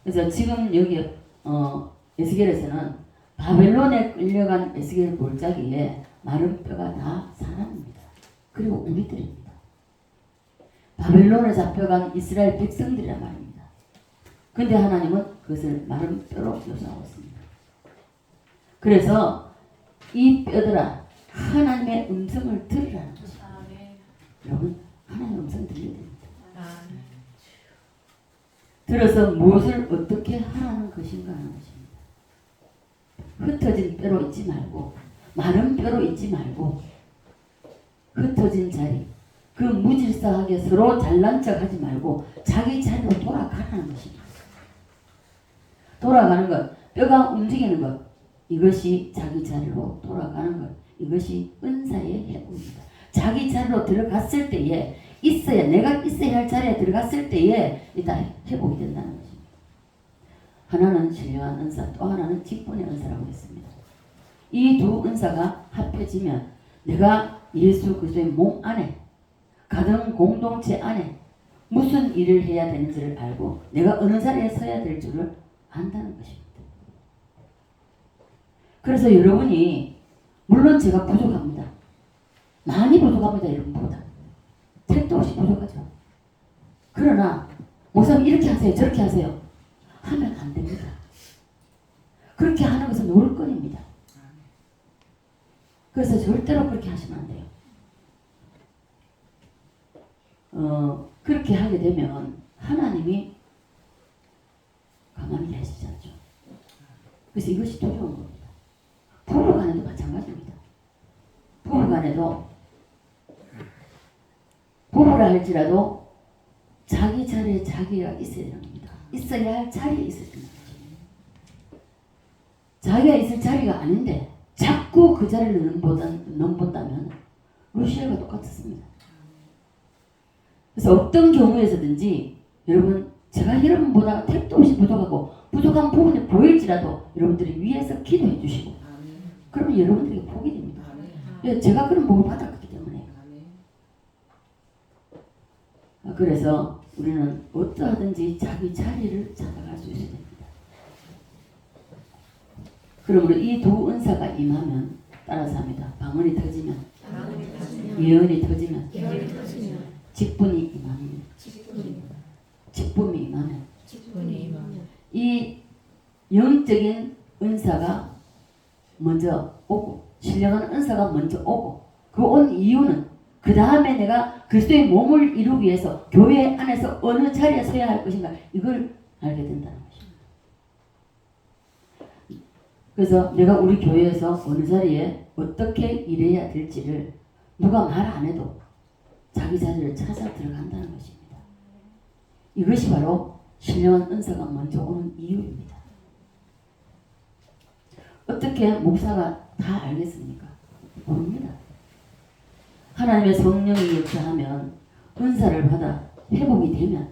Speaker 1: 그래서 지금 여기 에스겔에서는 바벨론에 끌려간 에스겔 골짜기에 마른 뼈가 다 사람입니다. 그리고 우리들입니다. 바벨론에 잡혀간 이스라엘 백성들이란 말입니다. 근데 하나님은 그것을 마른 뼈로 묘사하고 있습니다. 그래서 이 뼈들아 하나님의 음성을 들으라는 것입니다. 여러분 하나님의 음성을 들려야 됩니다. 들어서 무엇을 어떻게 하라는 것인가 하는 것입니다. 흩어진 뼈로 있지 말고 마른 뼈로 있지 말고 흩어진 자리 그 무질서하게 서로 잘난 척 하지 말고 자기 자리로 돌아가라는 것입니다. 돌아가는 것, 뼈가 움직이는 것, 이것이 자기 자리로 돌아가는 것, 이것이 은사의 해법입니다. 자기 자리로 들어갔을 때에 내가 있어야 할 자리에 들어갔을 때에 일단 회복이 된다는 것입니다. 하나는 신령한 은사, 또 하나는 직분의 은사라고 했습니다. 이 두 은사가 합해지면 내가 예수 그리스도의 몸 안에 가정 공동체 안에 무슨 일을 해야 되는지를 알고 내가 어느 자리에 서야 될 줄을 안다는 것입니다. 그래서 여러분이 물론 제가 부족합니다. 많이 부족합니다. 여러분보다. 택도 없이 부족하죠. 그러나 목사님 이렇게 하세요. 저렇게 하세요. 하면 안 됩니다. 그렇게 하는 것은 노릇거리입니다. 그래서 절대로 그렇게 하시면 안 돼요. 그렇게 하게 되면 하나님이 가만히 계시지 않죠. 그래서 이것이 두려운 겁니다. 부부간에도 마찬가지입니다. 부부간에도 부부라 할지라도 자기 자리에 자기가 있어야 됩니다. 있어야 할 자리에 있어야 됩니다. 자기가 있을 자리가 아닌데 자꾸 그 자리를 넘본다면 루시엘과 똑같았습니다. 그래서 어떤 경우에서든지 여러분 제가 여러분보다 택도 없이 부족하고 부족한 부분이 보일지라도 여러분들이 위에서 기도해 주시고 그러면 여러분들에게 복이 됩니다. 제가 그런 복을 받았기 때문에. 그래서 우리는 어떠하든지 자기 자리를 찾아갈 수 있어야 됩니다. 그러므로 이 두 은사가 임하면 따라서 합니다. 방언이 터지면, 예언이 터지면, 직분이 임하면, 직분이 임하면, 이 영적인 은사가 먼저 오고 신령한 은사가 먼저 오고 그 온 이유는 그 다음에 내가 그리스도의 몸을 이루기 위해서 교회 안에서 어느 자리에 서야 할 것인가 이걸 알게 된다는 것입니다. 그래서 내가 우리 교회에서 어느 자리에 어떻게 일해야 될지를 누가 말 안 해도 자기 자리를 찾아 들어간다는 것입니다. 이것이 바로 신령한 은사가 먼저 오는 이유입니다. 어떻게 목사가 다 알겠습니까? 모릅니다. 하나님의 성령이 역사하면 은사를 받아 회복이 되면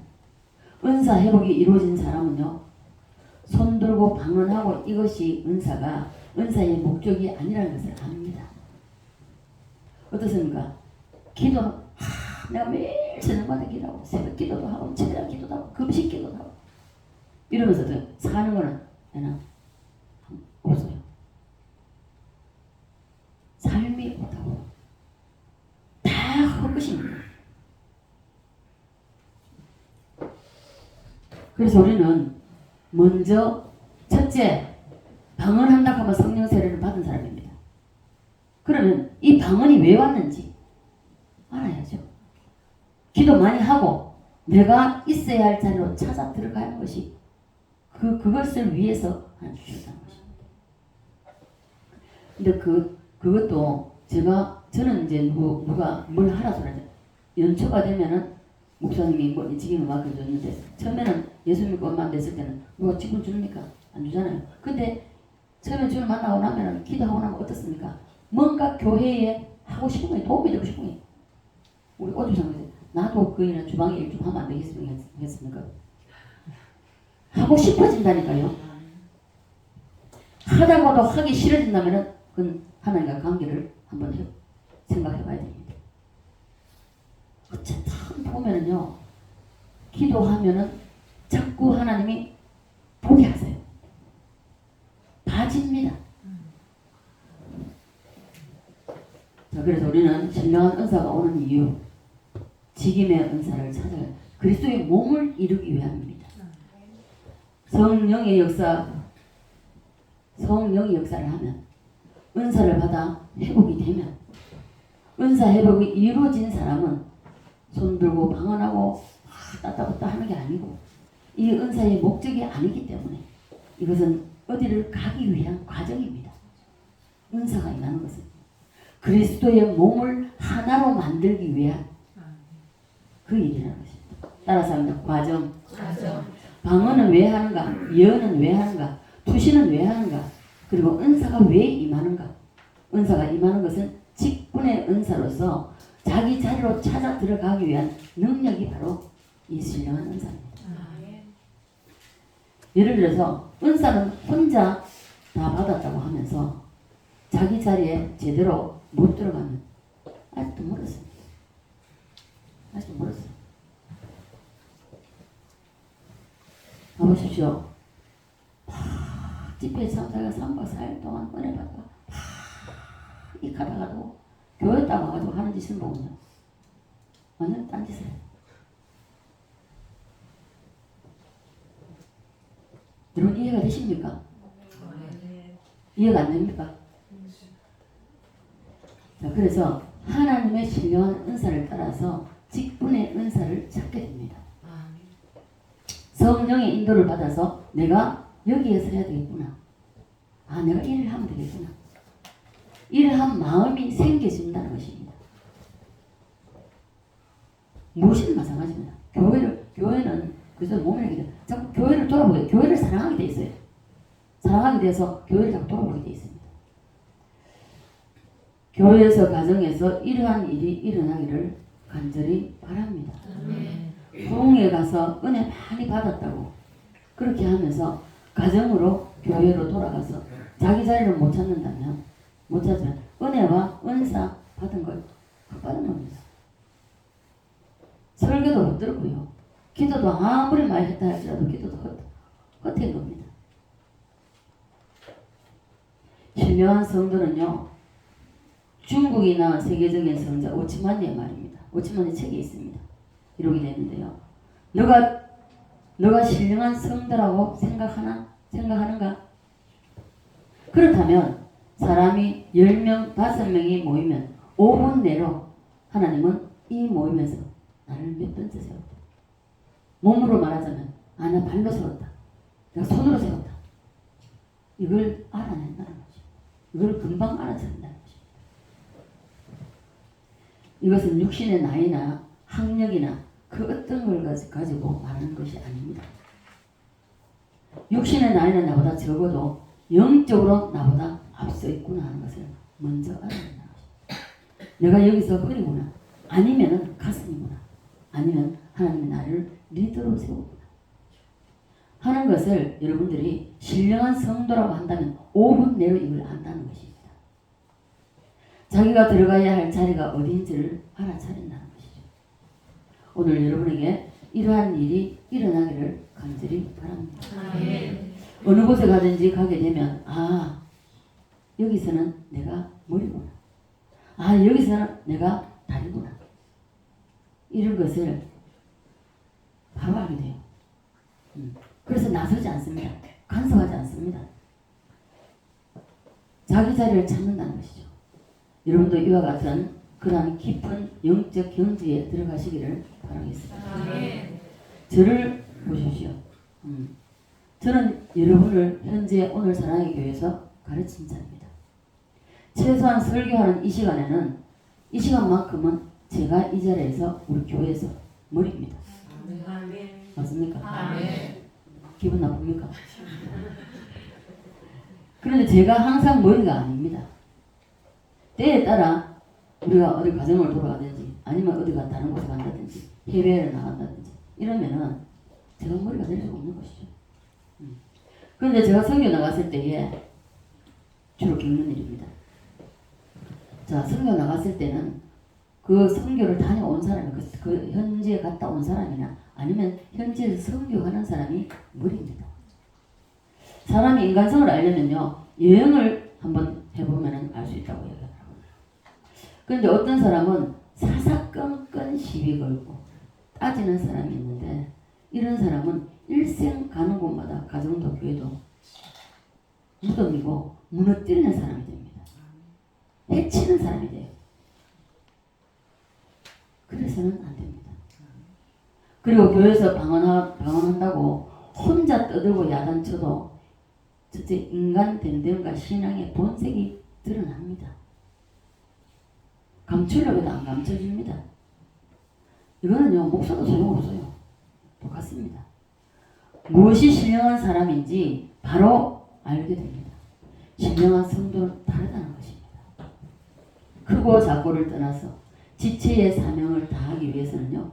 Speaker 1: 은사 회복이 이루어진 사람은요 손들고 방언하고 이것이 은사의 목적이 아니라는 것을 압니다. 어떻습니까? 기도 내가 매일 저녁마다 기도하고 새벽 기도도 하고 철야 기도도 하고 금식 기도도 하고 이러면서 사는 거는 내가 없어요. 삶이 없다고 다 헛것입니다. 그래서 우리는 먼저 첫째 방언한다고 하면 성령 세례를 받은 사람입니다. 그러면 이 방언이 왜 왔는지 알아야죠. 기도 많이 하고 내가 있어야 할 자리로 찾아 들어가는 것이 그것을 위해서 주셨다는 것입니다. 근데 그것도 저는 이제 누가 뭘 하라 소리냐 연초가 되면은 목사님이 지금은 맡겨줬는데 처음에는 예수 믿고 엄마 됐을 때는 누가 직분 줍니까? 안 주잖아요. 근데 처음에 주를 만나고 나면은 기도하고 나면 어떻습니까? 뭔가 교회에 하고 싶은 거에 도움이 되고 싶은 거예요. 우리 오주상에서 나도 그 일은 주방에 일 좀 하면 안 되겠습니까? 하고 싶어진다니까요. 하다가도 하기 싫어진다면은 그건 하나님과 관계를 한번 생각해봐야 됩니다. 어쨌든 보면은요, 기도하면은 자꾸 하나님이 보게 하세요. 봐집니다. 자, 그래서 우리는 신령한 은사가 오는 이유, 직임의 은사를 찾아요. 그리스도의 몸을 이루기 위함입니다. 성령의 역사를 하면 은사를 받아 회복이 되면 은사 회복이 이루어진 사람은 손들고 방언하고 따따붙다 하는 게 아니고 이 은사의 목적이 아니기 때문에 이것은 어디를 가기 위한 과정입니다. 은사가 임하는 것은 그리스도의 몸을 하나로 만들기 위한 그 일이라는 것입니다. 따라서 합니다. 과정. 방언은 왜 하는가? 예언은 왜 하는가? 투시는 왜 하는가? 그리고 은사가 왜 임하는가? 은사가 임하는 것은 직분의 은사로서 자기 자리로 찾아 들어가기 위한 능력이 바로 이 신령한 은사입니다. 예를 들어서 은사는 혼자 다 받았다고 하면서 자기 자리에 제대로 못 들어가면 아직도 멀었어요. 가보십시오. 집회 참사가 3박 4일 동안 은혜 받고 이 가다가도 교회 딱 와가지고 하는 짓을 보면 완전 딴 짓을 해요. 여러분 이해가 되십니까? 이해가 안 됩니까? 자, 그래서 하나님의 신령한 은사를 따라서 직분의 은사를 찾게 됩니다. 성령의 인도를 받아서 내가 여기에 서야 되겠구나. 내가 일을 하면 되겠구나. 일을 한 마음이 생겨진다는 것입니다. 무엇이든 마찬가지입니다. 교회는 그래서 몸이라기 때문에 자꾸 교회를 돌아보게, 교회를 사랑하게 돼 있어요. 사랑하게 돼서 교회를 자꾸 돌아보게 돼 있습니다. 교회에서 가정에서 이러한 일이 일어나기를 간절히 바랍니다. 나가서 은혜 많이 받았다고 그렇게 하면서 가정으로 교회로 돌아가서 자기 자리를 못 찾는다면 못 찾으면 은혜와 은사 받은 걸 헛받은 겁니다. 설교도 못 들었고요. 기도도 아무리 많이 했다 할지라도 기도도 헛된 겁니다. 신령한 성도는요, 중국이나 세계적인 성자 오치만리의 말입니다. 오치만리 책에 있습니다. 이렇게 되는데요. 너가 신령한 성도라고 생각하는가? 그렇다면 사람이 10명, 5명이 모이면 5분 내로 하나님은 이 모임에서 나를 몇 번째 세웠다. 몸으로 말하자면 나 발로 세웠다. 내가 손으로 세웠다. 이걸 알아낸다는 거죠. 이걸 금방 알아차린다는 거죠. 이것은 육신의 나이나 학력이나 그 어떤 걸 가지고 말하는 것이 아닙니다. 육신의 나이는 나보다 적어도 영적으로 나보다 앞서 있구나 하는 것을 먼저 알아낸다는 것입니다. 내가 여기서 허리구나. 아니면은 가슴이구나. 아니면 하나님이 나를 리더로 세우구나 하는 것을 여러분들이 신령한 성도라고 한다면 5분 내로 이걸 안다는 것입니다. 자기가 들어가야 할 자리가 어디인지를 알아차린다는 것이죠. 오늘 여러분에게 이러한 일이 일어나기를 간절히 바랍니다.
Speaker 2: 아멘.
Speaker 1: 어느 곳에 가든지 가게 되면 여기서는 내가 머리구나. 여기서는 내가 다리구나. 이런 것을 바로 알게 돼요. 그래서 나서지 않습니다. 간섭하지 않습니다. 자기 자리를 찾는다는 것이죠. 여러분도 이와 같은 그러한 깊은 영적 경지에 들어가시기를 바라겠습니다.
Speaker 2: 아멘.
Speaker 1: 저를 보십시오. 저는 여러분을 현재 오늘 사랑의 교회에서 가르친 자입니다. 최소한 설교하는 이 시간에는 이 시간만큼은 제가 이 자리에서 우리 교회에서 머리입니다.
Speaker 2: 아멘.
Speaker 1: 맞습니까?
Speaker 2: 아멘.
Speaker 1: 기분 나쁩니까? 그런데 제가 항상 머리가 아닙니다. 때에 따라 우리가 어디 가정을 돌아가든지 아니면 어디가 다른 곳에 간다든지 해외를 나간다든지 이러면은 제가 머리가 될 수가 없는 것이죠. 그런데 제가 선교 나갔을 때에 주로 겪는 일입니다. 자, 선교 나갔을 때는 그 선교를 다녀온 사람이 그 현지에 갔다 온 사람이나 아니면 현지에서 선교하는 사람이 머리입니다. 사람이 인간성을 알려면요 여행을 한번 해보면 알 수 있다고 얘기하더라고요. 그런데 어떤 사람은 사사건건 시비 걸고 따지는 사람이 있는데 이런 사람은 일생 가는 곳마다 가정도 교회도 무덤이고 무너뜨리는 사람이 됩니다. 해치는 사람이 돼요. 그래서는 안 됩니다. 그리고 교회에서 방언한다고 혼자 떠들고 야단쳐도 첫째 인간 됨됨과 신앙의 본색이 드러납니다. 감추려고 해도 안 감춰집니다. 이거는요 목사도 소용없어요. 똑같습니다. 무엇이 신령한 사람인지 바로 알게 됩니다. 신령한 성도는 다르다는 것입니다. 크고 작고를 떠나서 지체의 사명을 다하기 위해서는요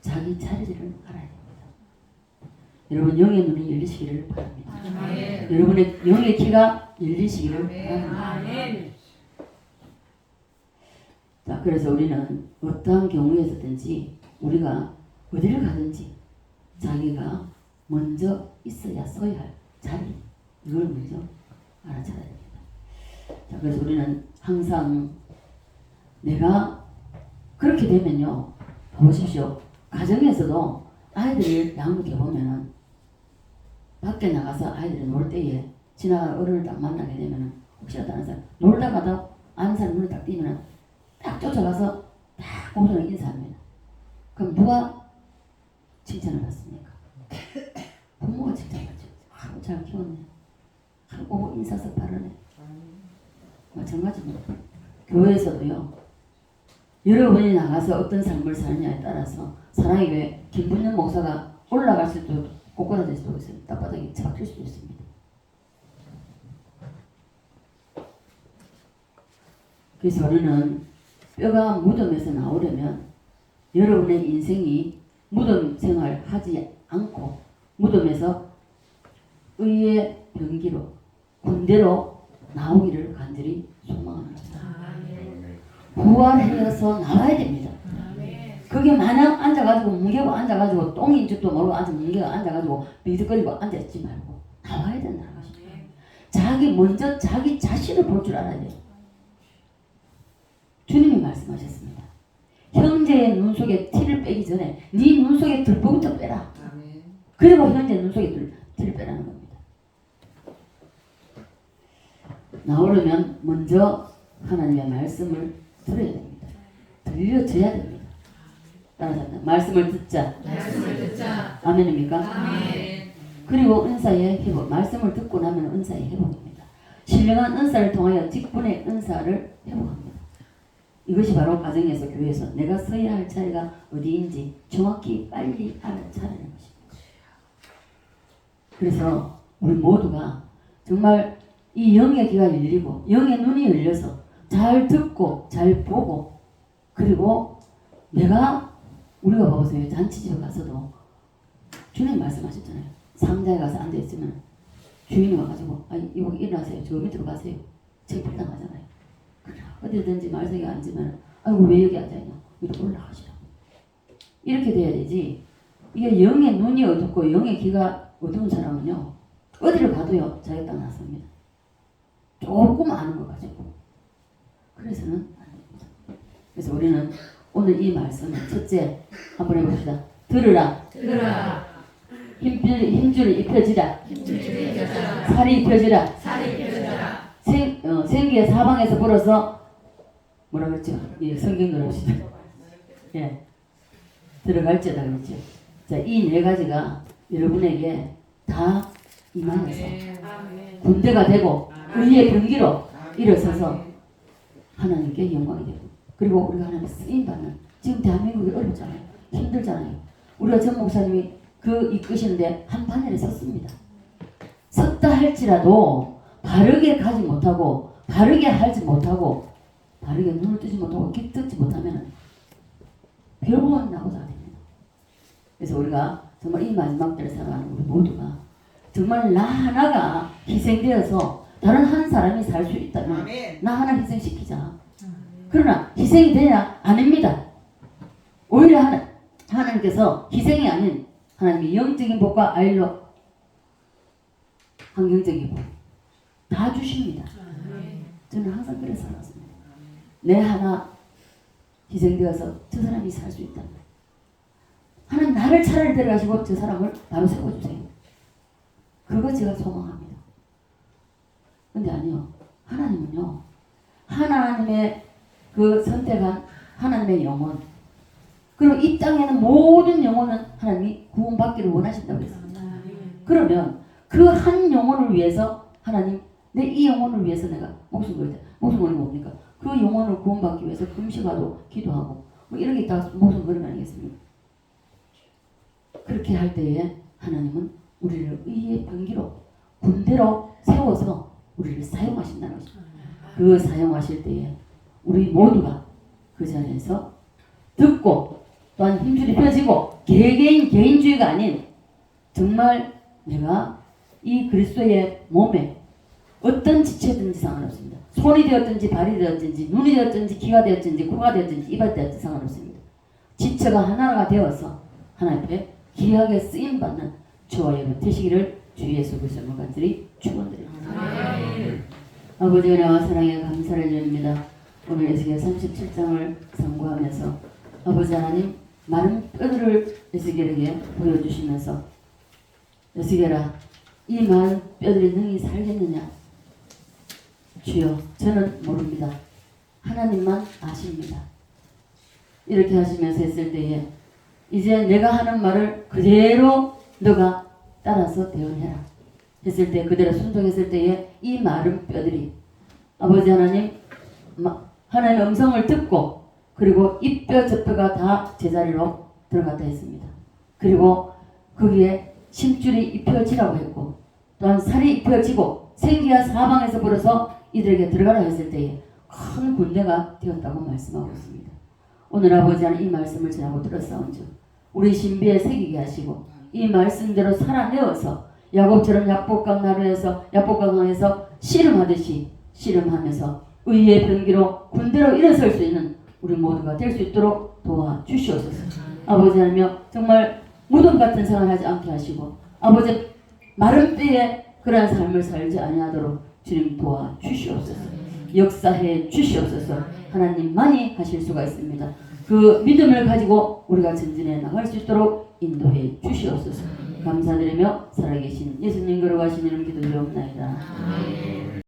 Speaker 1: 자기 자리를 알아야 됩니다. 여러분 영의 눈이 열리시기를 바랍니다.
Speaker 2: 아멘.
Speaker 1: 여러분의 영의 귀가 열리시기를 바랍니다.
Speaker 2: 아멘.
Speaker 1: 자, 그래서 우리는 어떠한 경우에서든지 우리가 어디를 가든지 자기가 먼저 있어야 서야 할 자리 이걸 먼저 알아차려야 됩니다. 자, 그래서 우리는 항상 내가 그렇게 되면요 보십시오. 가정에서도 아이들을 양육해 보면은 밖에 나가서 아이들이 놀 때에 지나가는 어른을 딱 만나게 되면은 혹시라도 아는 사람 놀다가도 아는 사람 눈에 딱 띄면은 딱 쫓아가서 딱 공손하게 인사합니다. 그럼 누가 칭찬을 받습니까? 부모가 칭찬받죠. 잘 키웠네. 하고 인사서 바르네. 마찬가지입니다. 교회에서도요. 여러분이 나가서 어떤 삶을 사느냐에 따라서 사랑의 교회 김분영 목사가 올라갈 수도 꼬꾸라질 수도 있습니다. 땅바닥에 처박힐 수도 있습니다. 그래서 우리는 뼈가 무덤에서 나오려면 여러분의 인생이 무덤 생활 하지 않고 무덤에서 의의 병기로 군대로 나오기를 간절히 소망합니다. 부활하여서 나와야 됩니다. 그게 마냥 앉아가지고 뭉개고 앉아가지고 똥인 줄도 모르고 뭉개고 앉아가지고 비득거리고 앉아있지 말고 나와야 된다는 것입니다. 자기 먼저 자기 자신을 볼 줄 알아야 돼요. 주님이 말씀하셨습니다. 형제의 눈 속에 티를 빼기 전에 네 눈 속에 들보부터 빼라. 그리고 형제 눈 속에 티를 빼라는 겁니다. 나오려면 먼저 하나님의 말씀을 들어야 됩니다. 들려줘야 됩니다. 따라서 말씀을 듣자. 아멘입니까?
Speaker 2: 아멘.
Speaker 1: 그리고 은사의 회복. 말씀을 듣고 나면 은사의 회복입니다. 신령한 은사를 통하여 직분의 은사를 회복합니다. 이것이 바로 가정에서 교회에서 내가 서야 할 자리가 어디인지 정확히 빨리 알아차리는 것입니다. 그래서 우리 모두가 정말 이 영의 귀가 열리고 영의 눈이 열려서 잘 듣고 잘 보고 그리고 우리가 봐보세요. 잔치집에 가서도 주님 말씀하셨잖아요. 상자에 가서 앉아있으면 주인이 와가지고 이거 일어나세요. 저 밑으로 가세요. 책불당하잖아요. 그래 어디든지 말석에 앉으면 아이고 왜 여기 앉아있냐. 위로 올라가시라고. 이렇게 돼야 되지. 이게 영의 눈이 어둡고 영의 귀가 어두운 사람은요. 어디를 가도요. 자기 땅 났습니다. 조금 아는 것 가지고. 그래서는 안 됩니다. 그래서 우리는 오늘 이 말씀은 첫째 한번 해봅시다. 들으라. 힘줄을 입혀지라. 살이 입혀지라. 생기의 사방에서 불어서 뭐라 그랬죠? 예, 성경 들어봅시다. 예, 들어갈지다 그랬죠. 자, 이 네 가지가 여러분에게 다 임하면서 군대가 되고 의의 병기로 일어서서 하나님께 영광이 되고 그리고 우리가 하나님의 쓰임받는 지금 대한민국이 어렵잖아요. 힘들잖아요. 우리가 전 목사님이 그 이끄시는데 한 판에 섰습니다. 섰다 할지라도 바르게 가지 못하고 바르게 하지 못하고 바르게 눈을 뜨지 못하고 귀 뜨지 못하면 결국은 나고자 됩니다. 그래서 우리가 정말 이 마지막 때를 살아가는 우리 모두가 정말 나 하나가 희생되어서 다른 한 사람이 살 수 있다면 아멘. 나 하나 희생시키자. 그러나 희생이 되냐? 아닙니다. 오히려 하나님께서 희생이 아닌 하나님의 영적인 복과 아일로 환경적인 복 다 주십니다. 저는 항상 그래서 살았습니다. 내 하나 희생되어서 저 사람이 살 수 있다면 하나님 나를 차라리 데려가시고 저 사람을 바로 세워주세요. 그거 제가 소망합니다. 근데 아니요. 하나님은요. 하나님의 그 선택한 하나님의 영혼 그리고 이 땅에는 모든 영혼은 하나님이 구원받기를 원하신다고 했습니다. 그러면 그 한 영혼을 위해서 하나님 내 이 영혼을 위해서 내가 목숨 걸자. 목숨 걸는 뭡니까? 그 영혼을 구원받기 위해서 금식하고 기도하고 뭐 이런 게 있다가 목숨 걸면 아니겠습니까? 그렇게 할 때에 하나님은 우리를 의의 병기로 군대로 세워서 우리를 사용하신다는 것입니다. 그 사용하실 때에 우리 모두가 그 자리에서 듣고 또한 힘줄이 펴지고 개인주의가 아닌 정말 내가 이 그리스도의 몸에 어떤 지체든지 상관없습니다. 손이 되었든지 발이 되었든지 눈이 되었든지 귀가 되었든지 코가 되었든지 입이 되었든지 상관없습니다. 지체가 하나가 되어서 하나님 앞에 귀하게 쓰임받는 저와 여러분 되시기를 주 예수 그리스도로 간절히 축원드립니다. 아버지 은혜와 사랑에 감사를 드립니다. 오늘 에스겔 37장을 상고하면서 아버지 하나님 많은 뼈들을 에스겔에게 보여주시면서 에스겔아 이 많은 뼈들이 능히 살겠느냐 주여 저는 모릅니다. 하나님만 아십니다. 이렇게 하시면서 했을 때에 이제 내가 하는 말을 그대로 너가 따라서 대응해라 했을 때 그대로 순종했을 때에 이 마른 뼈들이 아버지 하나님 하나님의 음성을 듣고 그리고 이 뼈 저 뼈가 다 제자리로 들어갔다 했습니다. 그리고 거기에 심줄이 입혀지라고 했고 또한 살이 입혀지고 생기가 사방에서 불어서 이들에게 들어가라 했을 때에 큰 군대가 되었다고 말씀하고 있습니다. 오늘 아버지 하나님 이 말씀을 지나고 들었사온즉 우리 신비에 새기게 하시고 이 말씀대로 살아내어서 야곱처럼 야복강강에서 씨름하듯이 씨름하면서 의의 변기로 군대로 일어설 수 있는 우리 모두가 될 수 있도록 도와주시옵소서. 아버지 하나님 정말 무덤 같은 생활하지 않게 하시고 아버지 마른 뼈에 그러한 삶을 살지 아니하도록 주님 도와주시옵소서. 역사해 주시옵소서. 하나님만이 하실 수가 있습니다. 그 믿음을 가지고 우리가 전진해 나갈 수 있도록 인도해 주시옵소서. 감사드리며 살아계신 예수님 걸어가신 이름 기도드리옵나이다.